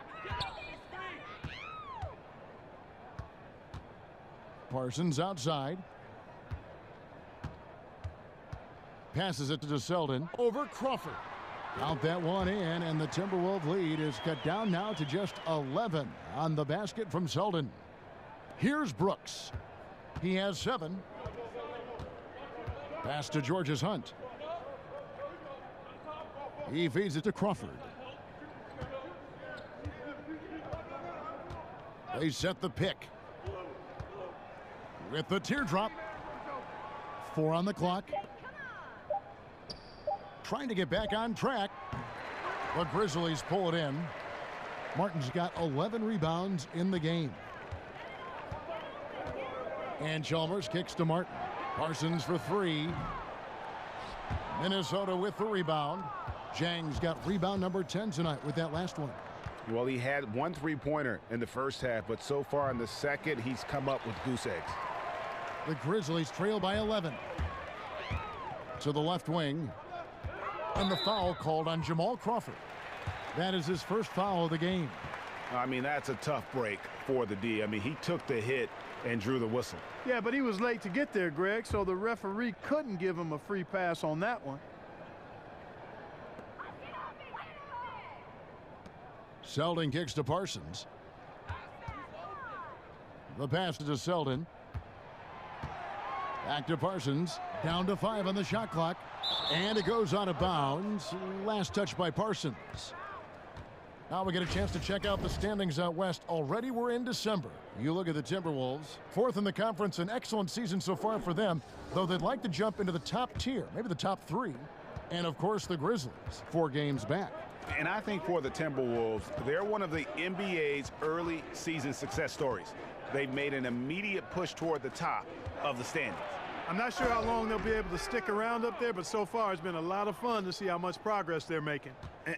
Parsons outside. Passes it to Selden over Crawford. Count that one in, and the Timberwolves lead is cut down now to just 11 on the basket from Selden. Here's Brooks. He has 7. Pass to Georges Hunt. He feeds it to Crawford. They set the pick. With the teardrop. 4 on the clock. Trying to get back on track. The Grizzlies pull it in. Martin's got 11 rebounds in the game. And Chalmers kicks to Martin. Parsons for 3. Minnesota with the rebound. Jang's got rebound number 10 tonight with that last one. Well, he had 1 3-pointer in the first half, but so far in the second, he's come up with goose eggs. The Grizzlies trail by 11. To the left wing. And the foul called on Jamal Crawford. That is his first foul of the game. I mean, that's a tough break for the D. I mean, he took the hit and drew the whistle. Yeah, but he was late to get there, Greg, so the referee couldn't give him a free pass on that one. Selden kicks to Parsons. The pass to Selden. Back to Parsons. Down to 5 on the shot clock. And it goes out of bounds. Last touch by Parsons. Now we get a chance to check out the standings out west. Already we're in December. You look at the Timberwolves, 4th in the conference, an excellent season so far for them, though they'd like to jump into the top tier, maybe the top 3. And of course the Grizzlies, 4 games back. And I think for the Timberwolves, they're one of the NBA's early season success stories. They've made an immediate push toward the top of the standings. I'm not sure how long they'll be able to stick around up there, but so far it's been a lot of fun to see how much progress they're making.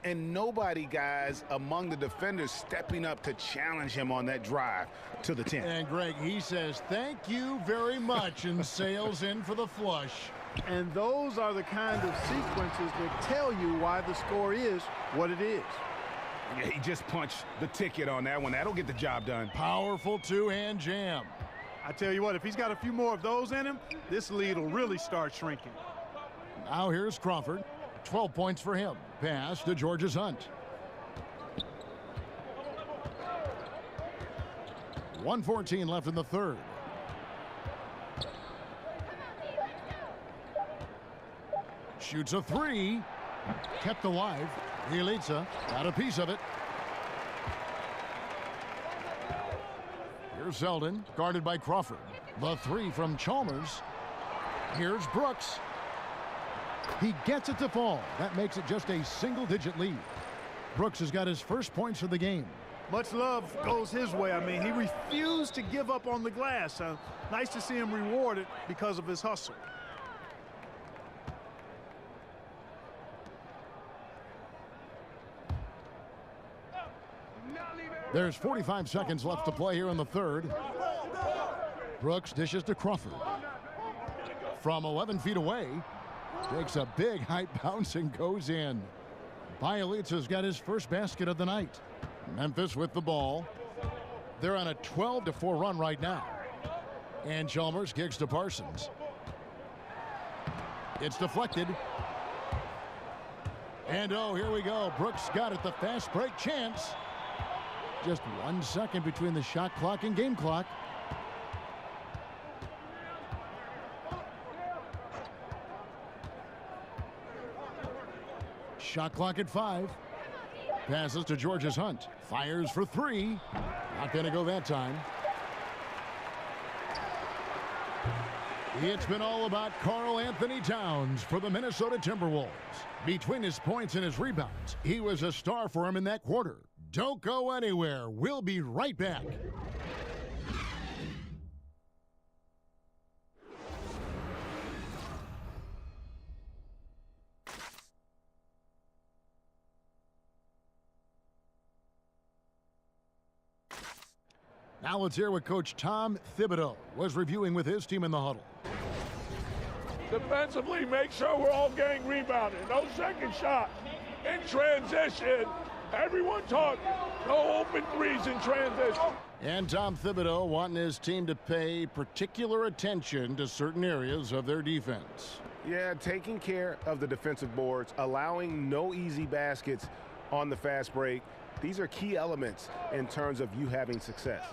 And nobody, guys, among the defenders stepping up to challenge him on that drive to the 10. And Greg, he says, thank you very much, and sails in for the flush. And those are the kind of sequences that tell you why the score is what it is. Yeah, he just punched the ticket on that one. That'll get the job done. Powerful two-hand jam. I tell you what, if he's got a few more of those in him, this lead will really start shrinking. Now here's Crawford. 12 points for him. Pass to George's Hunt. 1:14 left in the third. Shoots a 3. Kept alive. Bielitsa got a piece of it. Here's Zeldin, guarded by Crawford. The 3 from Chalmers. Here's Brooks. He gets it to fall. That makes it just a single-digit lead. Brooks has got his first points of the game. Much love goes his way. I mean, he refused to give up on the glass. Nice to see him rewarded because of his hustle. There's 45 seconds left to play here in the third. Brooks dishes to Crawford. From 11 feet away, takes a big high bounce and goes in. Bielitsa's got his first basket of the night. Memphis with the ball. They're on a 12-4 run right now. And Chalmers kicks to Parsons. It's deflected. And oh, here we go. Brooks got it, the fast break chance. Just 1 second between the shot clock and game clock. Shot clock at 5. Passes to George's Hunt. Fires for 3. Not going to go that time. It's been all about Karl Anthony Towns for the Minnesota Timberwolves. Between his points and his rebounds, he was a star for him in that quarter. Don't go anywhere. We'll be right back. Now let's hear what Coach Tom Thibodeau was reviewing with his team in the huddle. Defensively, make sure we're all getting rebounded. No second shot. In transition, everyone talking. No open threes in transition. And Tom Thibodeau wanting his team to pay particular attention to certain areas of their defense. Yeah, taking care of the defensive boards, allowing no easy baskets on the fast break. These are key elements in terms of you having success.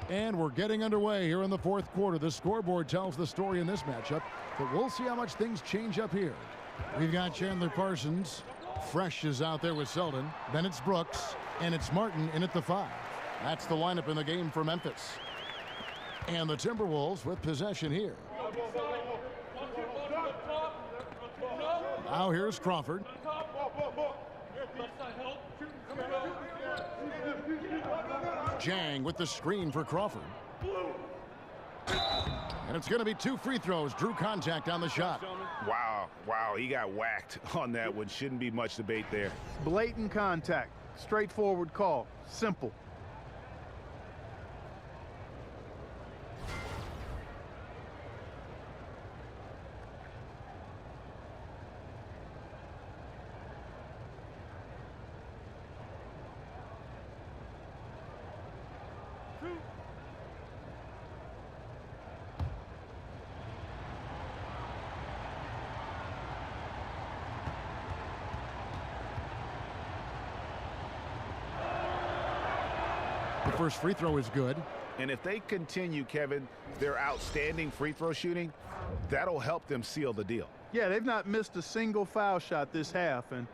And we're getting underway here in the fourth quarter. The scoreboard tells the story in this matchup, but we'll see how much things change up here. We've got Chandler Parsons. Fresh is out there with Zeldin. Then it's Brooks, and it's Martin in at the 5. That's the lineup in the game for Memphis. And the Timberwolves with possession here. Now here's Crawford. Jang with the screen for Crawford. And it's going to be 2 free throws. Drew contact on the shot. Wow, he got whacked on that one. Shouldn't be much debate there. Blatant contact. Straightforward call. Simple. The first free throw is good. And if they continue, Kevin, their outstanding free throw shooting, that'll help them seal the deal. Yeah, they've not missed a single foul shot this half, and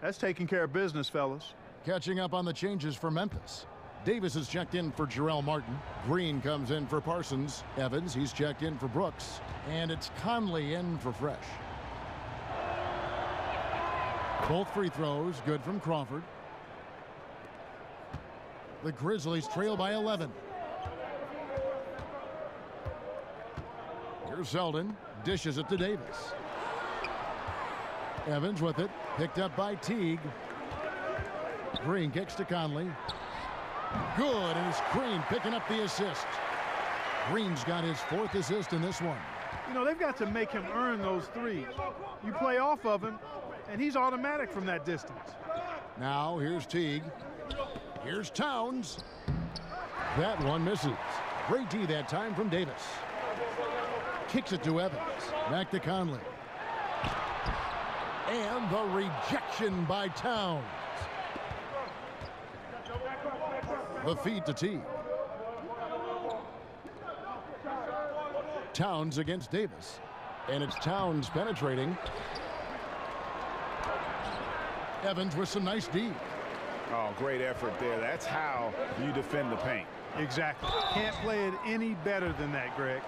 That's taking care of business, fellas. Catching up on the changes for Memphis. Davis is checked in for Jarrell Martin. Green comes in for Parsons. Evans, he's checked in for Brooks. And it's Conley in for Fresh. Both free throws good from Crawford. The Grizzlies trail by 11. Here's Zeldin. Dishes it to Davis. Evans with it. Picked up by Teague. Green kicks to Conley. Good, and it's Green picking up the assist. Green's got his 4th assist in this one. You know, they've got to make him earn those threes. You play off of him, and he's automatic from that distance. Now, here's Teague. Here's Towns. That one misses. Great D that time from Davis. Kicks it to Evans. Back to Conley. And the rejection by Towns. The feed to Teague. Towns against Davis. And it's Towns penetrating. Evans with some nice D. Oh, great effort there. That's how you defend the paint. Exactly. Can't play it any better than that, Greg.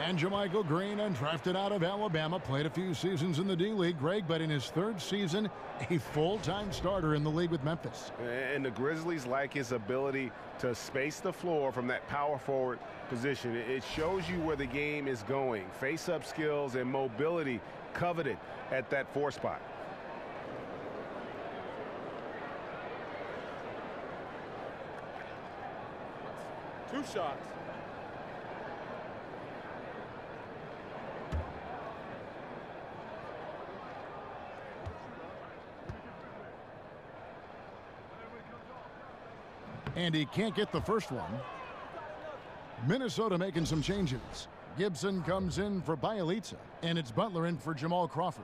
And Jermichael Green, undrafted out of Alabama, played a few seasons in the D-League, Greg, but in his 3rd season, a full-time starter in the league with Memphis. And the Grizzlies like his ability to space the floor from that power forward position. It shows you where the game is going. Face-up skills and mobility coveted at that 4 spot. Two shots. And he can't get the first one. Minnesota making some changes. Gibson comes in for Bielitsa, and it's Butler in for Jamal Crawford.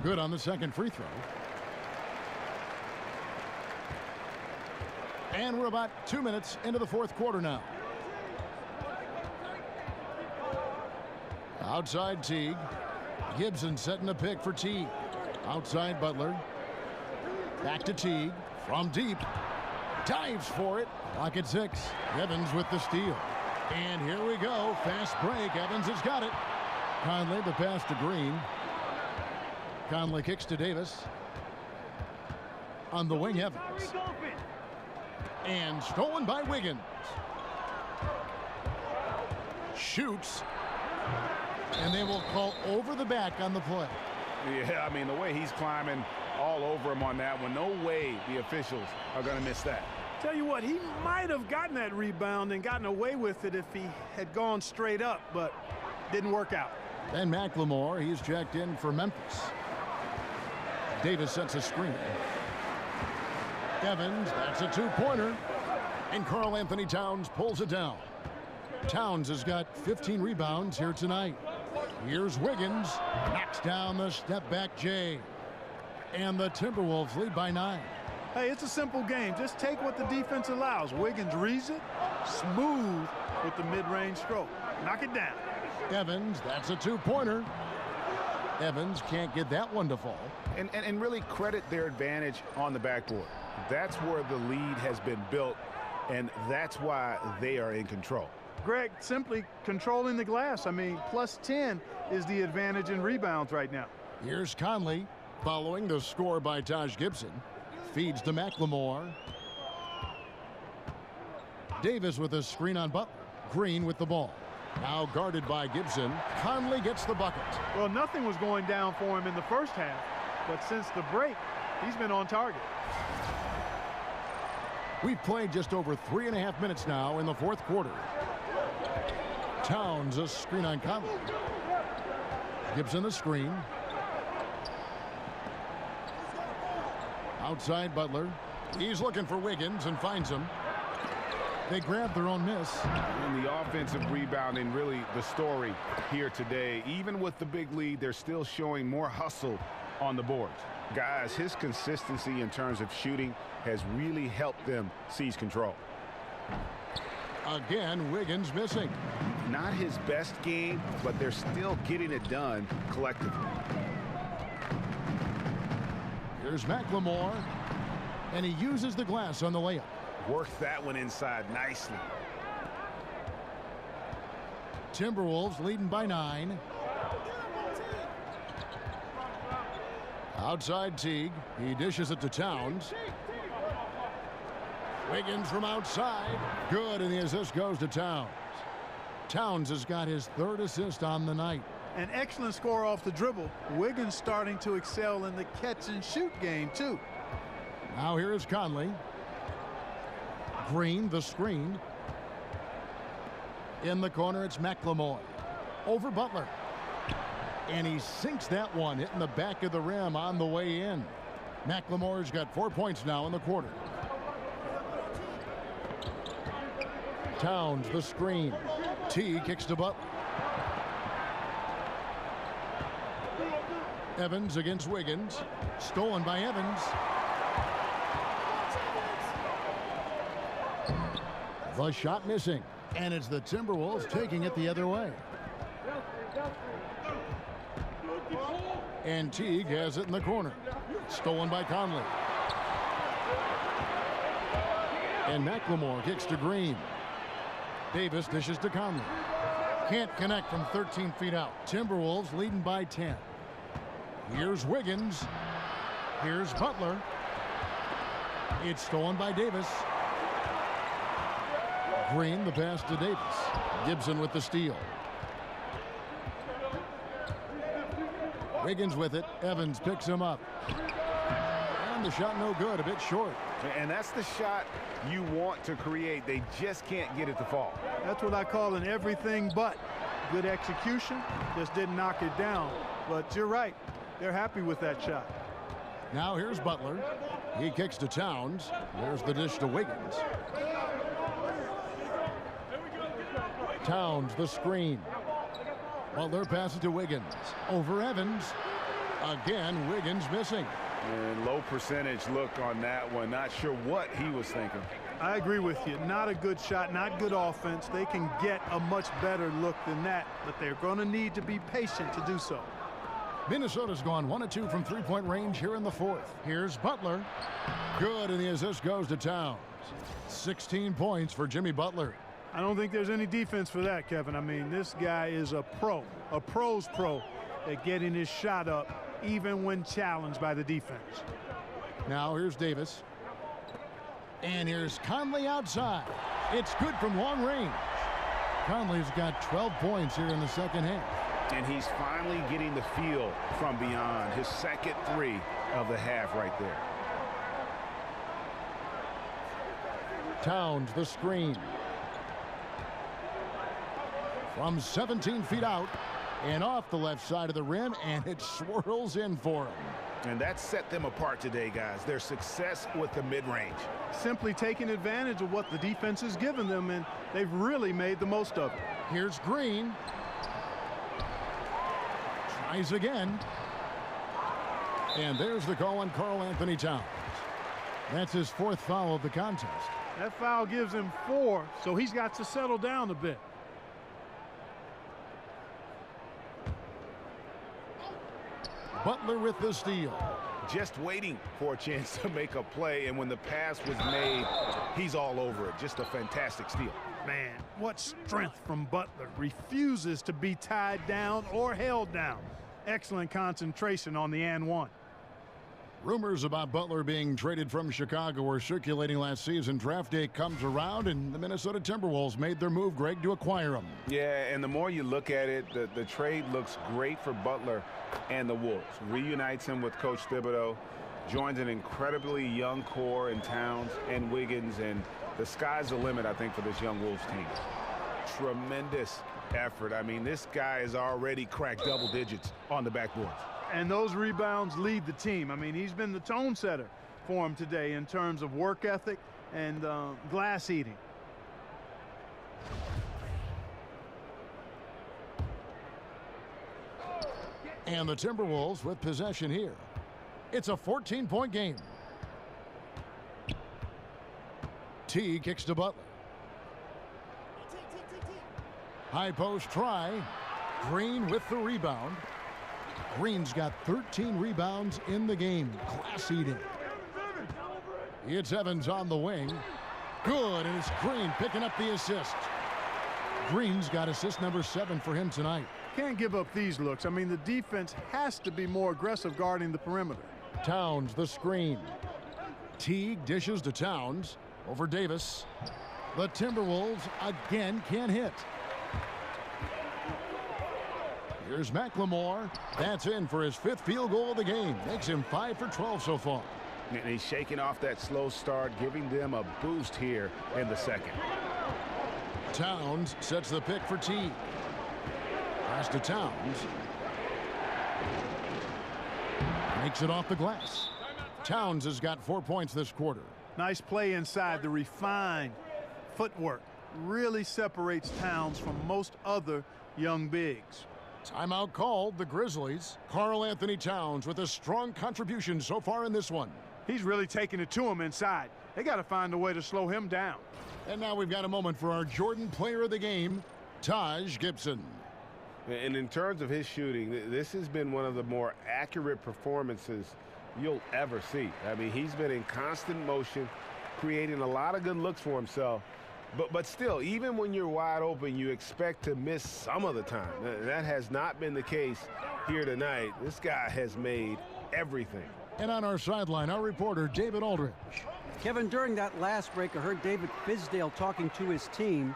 Good on the 2nd free throw. And we're about 2 minutes into the 4th quarter now. Outside Teague. Gibson setting a pick for Teague. Outside Butler. Back to Teague. From deep. Dives for it. Pocket 6. Evans with the steal. And here we go. Fast break. Evans has got it. Conley the pass to Green. Conley kicks to Davis. On the wing, Evans. And stolen by Wiggins. Shoots. And they will call over the back on the play. Yeah, I mean, the way he's climbing all over him on that one, no way the officials are going to miss that. Tell you what, he might have gotten that rebound and gotten away with it if he had gone straight up, but didn't work out. And McLemore, he's checked in for Memphis. Davis sets a screen. Evans, that's a 2-pointer. And Karl Anthony Towns pulls it down. Towns has got 15 rebounds here tonight. Here's Wiggins. Knocks down the step-back J. And the Timberwolves lead by 9. Hey, it's a simple game. Just take what the defense allows. Wiggins reads it. Smooth with the mid-range stroke. Knock it down. Evans, that's a 2-pointer. Evans can't get that one to fall. And really credit their advantage on the backboard. That's where the lead has been built, and that's why they are in control. Greg, simply controlling the glass. I mean, plus 10 is the advantage in rebounds right now. Here's Conley following the score by Taj Gibson. Feeds to McLemore. Davis with a screen on Butler. Green with the ball. Now guarded by Gibson. Conley gets the bucket. Well, nothing was going down for him in the first half, but since the break, he's been on target. We've played just over 3.5 minutes now in the 4th quarter. Towns a screen on Conley. Gibson the screen. Outside Butler. He's looking for Wiggins and finds him. They grab their own miss. And the offensive rebounding, really the story here today. Even with the big lead, they're still showing more hustle on the boards. Guys, his consistency in terms of shooting has really helped them seize control. Again, Wiggins missing. Not his best game, but they're still getting it done collectively. Here's McLemore, and he uses the glass on the layup. Worked that one inside nicely. Timberwolves leading by 9. Outside Teague. He dishes it to Towns. Wiggins from outside. Good, and the assist goes to Towns. Towns has got his 3rd assist on the night. An excellent score off the dribble. Wiggins starting to excel in the catch-and-shoot game, too. Now here is Conley. Green, the screen. In the corner, it's McLemore. Over Butler. And he sinks that one, hitting the back of the rim on the way in. McLemore's got 4 points now in the quarter. Towns, the screen. T kicks to Butler. Evans against Wiggins. Stolen by Evans. The shot missing. And it's the Timberwolves taking it the other way. And Teague has it in the corner. Stolen by Conley. And McLemore kicks to Green. Davis dishes to Conley. Can't connect from 13 feet out. Timberwolves leading by 10. Here's Wiggins. Here's Butler. It's stolen by Davis. Green, the pass to Davis. Gibson with the steal. Wiggins with it. Evans picks him up. And the shot no good, a bit short. And that's the shot you want to create. They just can't get it to fall. That's what I call an everything but. Good execution, just didn't knock it down. But you're right, they're happy with that shot. Now here's Butler. He kicks to Towns. There's the dish to Wiggins. Towns, the screen. Butler passes to Wiggins. Over Evans. Again, Wiggins missing. And low percentage look on that one. Not sure what he was thinking. I agree with you. Not a good shot, not good offense. They can get a much better look than that, but they're going to need to be patient to do so. Minnesota's gone 1 of 2 from three-point range here in the 4th. Here's Butler. Good, and the assist goes to Towns. 16 points for Jimmy Butler. I don't think there's any defense for that, Kevin. I mean, this guy is a pro's pro at getting his shot up even when challenged by the defense. Now here's Davis. And here's Conley outside. It's good from long range. Conley's got 12 points here in the second half. And he's finally getting the feel from beyond. His second 3 of the half right there. Towns, the screen. From 17 feet out and off the left side of the rim, and it swirls in for him. And that set them apart today, guys. Their success with the mid-range. Simply taking advantage of what the defense has given them, and they've really made the most of it. Here's Green. Tries again. And there's the call on Karl Anthony Towns. That's his 4th foul of the contest. That foul gives him 4, so he's got to settle down a bit. Butler with the steal. Just waiting for a chance to make a play, and when the pass was made, he's all over it. Just a fantastic steal. Man, what strength from Butler. Refuses to be tied down or held down. Excellent concentration on the and one. Rumors about Butler being traded from Chicago were circulating last season. Draft day comes around, and the Minnesota Timberwolves made their move, Greg, to acquire him. Yeah, and the more you look at it, the trade looks great for Butler and the Wolves. Reunites him with Coach Thibodeau, joins an incredibly young core in Towns and Wiggins, and the sky's the limit, I think, for this young Wolves team. Tremendous effort. I mean, this guy has already cracked double digits on the backboards. And those rebounds lead the team. I mean, he's been the tone setter for him today in terms of work ethic and glass eating. And the Timberwolves with possession here. It's a 14-point game. T kicks to Butler. High post try. Green with the rebound. Green's got 13 rebounds in the game. Class eating. It's Evans on the wing. Good, and it's Green picking up the assist. Green's got assist number 7 for him tonight. Can't give up these looks. I mean, the defense has to be more aggressive guarding the perimeter. Towns the screen. Teague dishes to Towns over Davis. The Timberwolves again can't hit. Here's McLemore. That's in for his 5th field goal of the game. Makes him 5 for 12 so far. And he's shaking off that slow start, giving them a boost here in the second. Towns sets the pick for Teague. Pass to Towns. Makes it off the glass. Towns has got 4 points this quarter. Nice play inside. The refined footwork really separates Towns from most other young bigs. Timeout called. The Grizzlies. Karl Anthony Towns with a strong contribution so far in this one. He's really taking it to him inside. They got to find a way to slow him down. And now we've got a moment for our Jordan player of the game, Taj Gibson. And in terms of his shooting, this has been one of the more accurate performances you'll ever see. I mean, he's been in constant motion, creating a lot of good looks for himself. But still, even when you're wide open, you expect to miss some of the time. That has not been the case here tonight. This guy has made everything. And on our sideline, our reporter, David Aldridge. Kevin, during that last break, I heard David Fizdale talking to his team.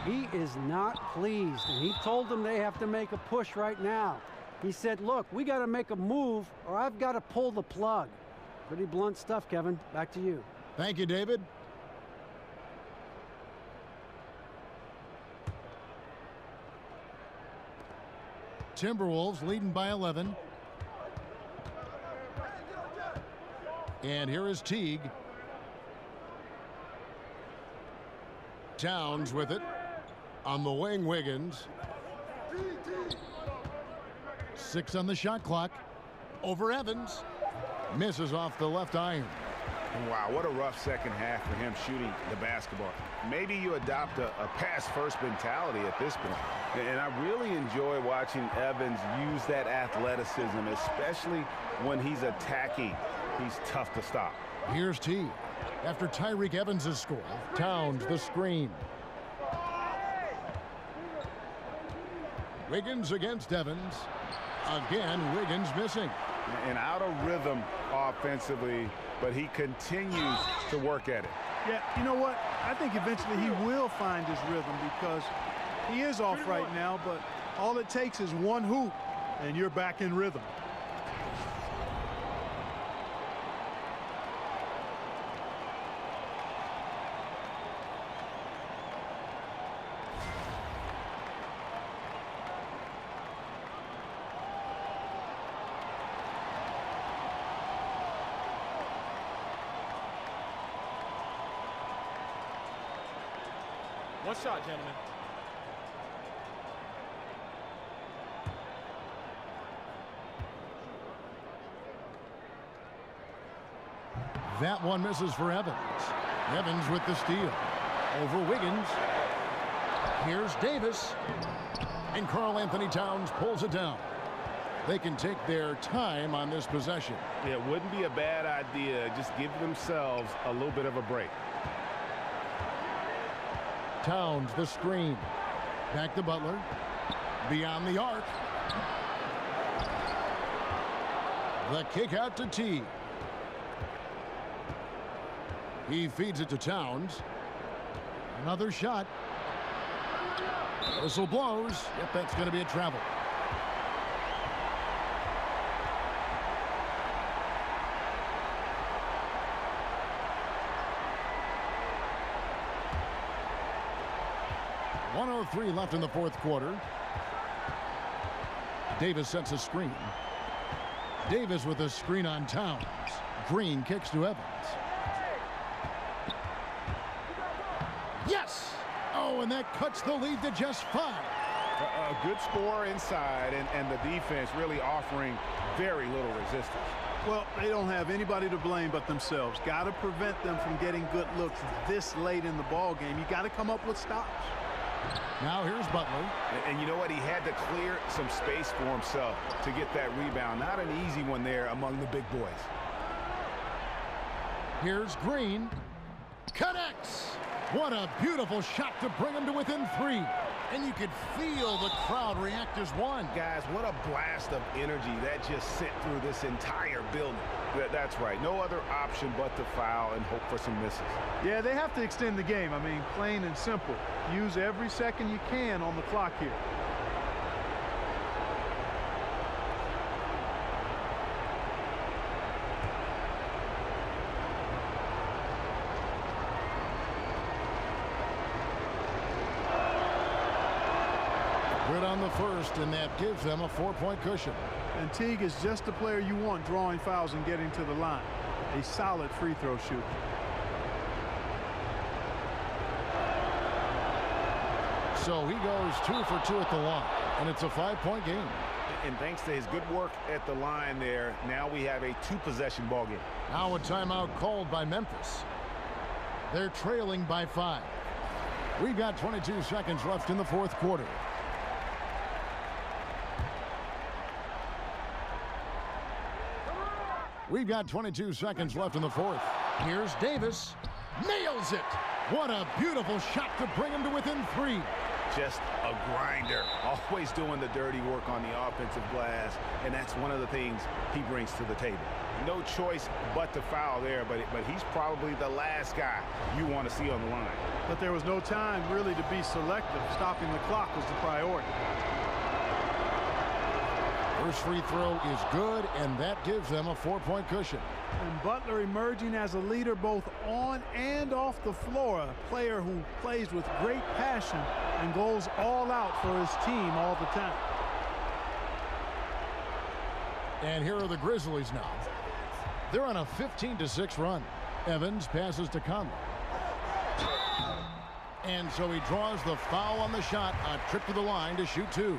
He is not pleased, and he told them they have to make a push right now. He said, look, we got to make a move or I've got to pull the plug. Pretty blunt stuff, Kevin. Back to you. Thank you, David. Timberwolves leading by 11. And here is Teague. Towns with it. On the wing, Wiggins. 6 on the shot clock. Over Evans. Misses off the left iron. Wow, what a rough second half for him shooting the basketball. Maybe you adopt a pass-first mentality at this point. And I really enjoy watching Evans use that athleticism, especially when he's attacking. He's tough to stop. Here's T. After Tyreek Evans' score, Towns the screen. Wiggins against Evans. Again, Wiggins missing. And out of rhythm offensively, but he continues to work at it. Yeah, you know what? I think eventually he will find his rhythm because he is off right now, but all it takes is one hoop, and you're back in rhythm. One shot, gentlemen. That one misses for Evans. Evans with the steal. Over Wiggins. Here's Davis. And Karl Anthony Towns pulls it down. They can take their time on this possession. It wouldn't be a bad idea. Just give themselves a little bit of a break. Towns the screen. Back to Butler. Beyond the arc. The kick out to T. He feeds it to Towns. Another shot. Whistle blows. Yep, that's going to be a travel. .103 left in the fourth quarter. Davis sets a screen. Davis with a screen on Towns. Green kicks to Evans. Yes! Oh, Oh, and that cuts the lead to just 5. A good score inside, and the defense really offering very little resistance. Well, they don't have anybody to blame but themselves. Got to prevent them from getting good looks this late in the ball game. You got to come up with stops. Now here's Butler. And you know what? He had to clear some space for himself to get that rebound. Not an easy one there among the big boys. Here's Green. Connects. What a beautiful shot to bring him to within 3. And you could feel the crowd react as one. Guys, what a blast of energy that just sent through this entire building. That's right. No other option but to foul and hope for some misses. Yeah, they have to extend the game. I mean, plain and simple. Use every second you can on the clock here. Good on the first, and that gives them a 4-point cushion. And Teague is just the player you want drawing fouls and getting to the line. A solid free throw shooter. So he goes 2 for 2 at the line, and it's a 5-point game. And thanks to his good work at the line there, now we have a 2-possession ball game. Now a timeout called by Memphis. They're trailing by 5. We've got 22 seconds left in the 4th quarter. We've got 22 seconds left in the 4th. Here's Davis. Nails it. What a beautiful shot to bring him to within 3. Just a grinder. Always doing the dirty work on the offensive glass, and that's one of the things he brings to the table. No choice but to foul there, but he's probably the last guy you want to see on the line. But there was no time really to be selective. Stopping the clock was the priority. First free throw is good, and that gives them a 4-point cushion. And Butler emerging as a leader both on and off the floor. A player who plays with great passion and goes all out for his team all the time. And here are the Grizzlies now. They're on a 15-6 run. Evans passes to Conley. And so he draws the foul on the shot. A trip to the line to shoot 2.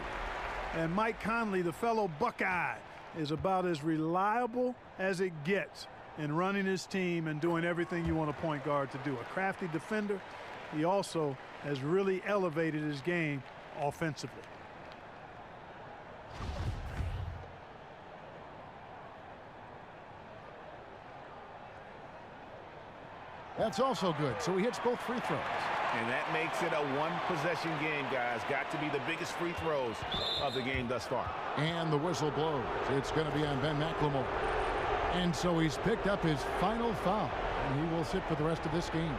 And Mike Conley, the fellow Buckeye, is about as reliable as it gets in running his team and doing everything you want a point guard to do. A crafty defender. He also has really elevated his game offensively. That's also good. So he hits both free throws. And that makes it a 1-possession game, guys. Got to be the biggest free throws of the game thus far. And the whistle blows. It's going to be on Ben McLemore. And so he's picked up his final foul, and he will sit for the rest of this game.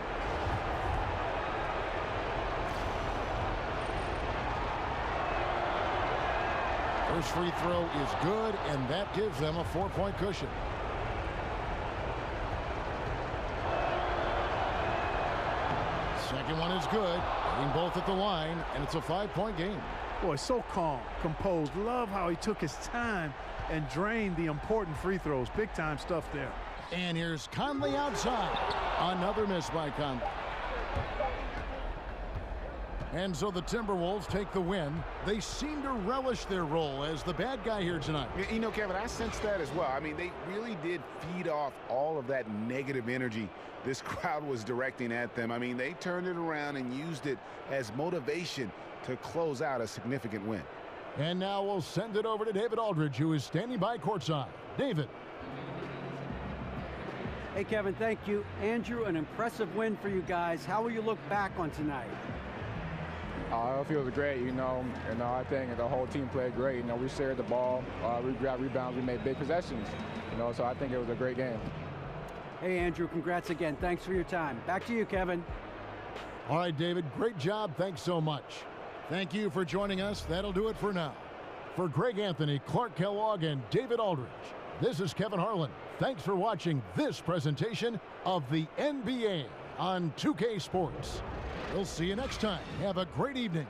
First free throw is good, and that gives them a 4-point cushion. Second one is good. Hitting both at the line, and it's a 5-point game. Boy, so calm, composed. Love how he took his time and drained the important free throws. Big-time stuff there. And here's Conley outside. Another miss by Conley. And so the Timberwolves take the win. They seem to relish their role as the bad guy here tonight. You know, Kevin, I sense that as well. I mean, they really did feed off all of that negative energy this crowd was directing at them. I mean, they turned it around and used it as motivation to close out a significant win. And now we'll send it over to David Aldridge, who is standing by courtside. David. Hey, Kevin, thank you. Andrew, an impressive win for you guys. How will you look back on tonight? It feels great, I think the whole team played great. We shared the ball, we grabbed rebounds, we made big possessions, so I think it was a great game. Hey, Andrew, congrats again. Thanks for your time. Back to you, Kevin. All right, David, great job. Thanks so much. Thank you for joining us. That'll do it for now. For Greg Anthony, Clark Kellogg, and David Aldridge, this is Kevin Harlan. Thanks for watching this presentation of the NBA on 2K Sports. We'll see you next time. Have a great evening.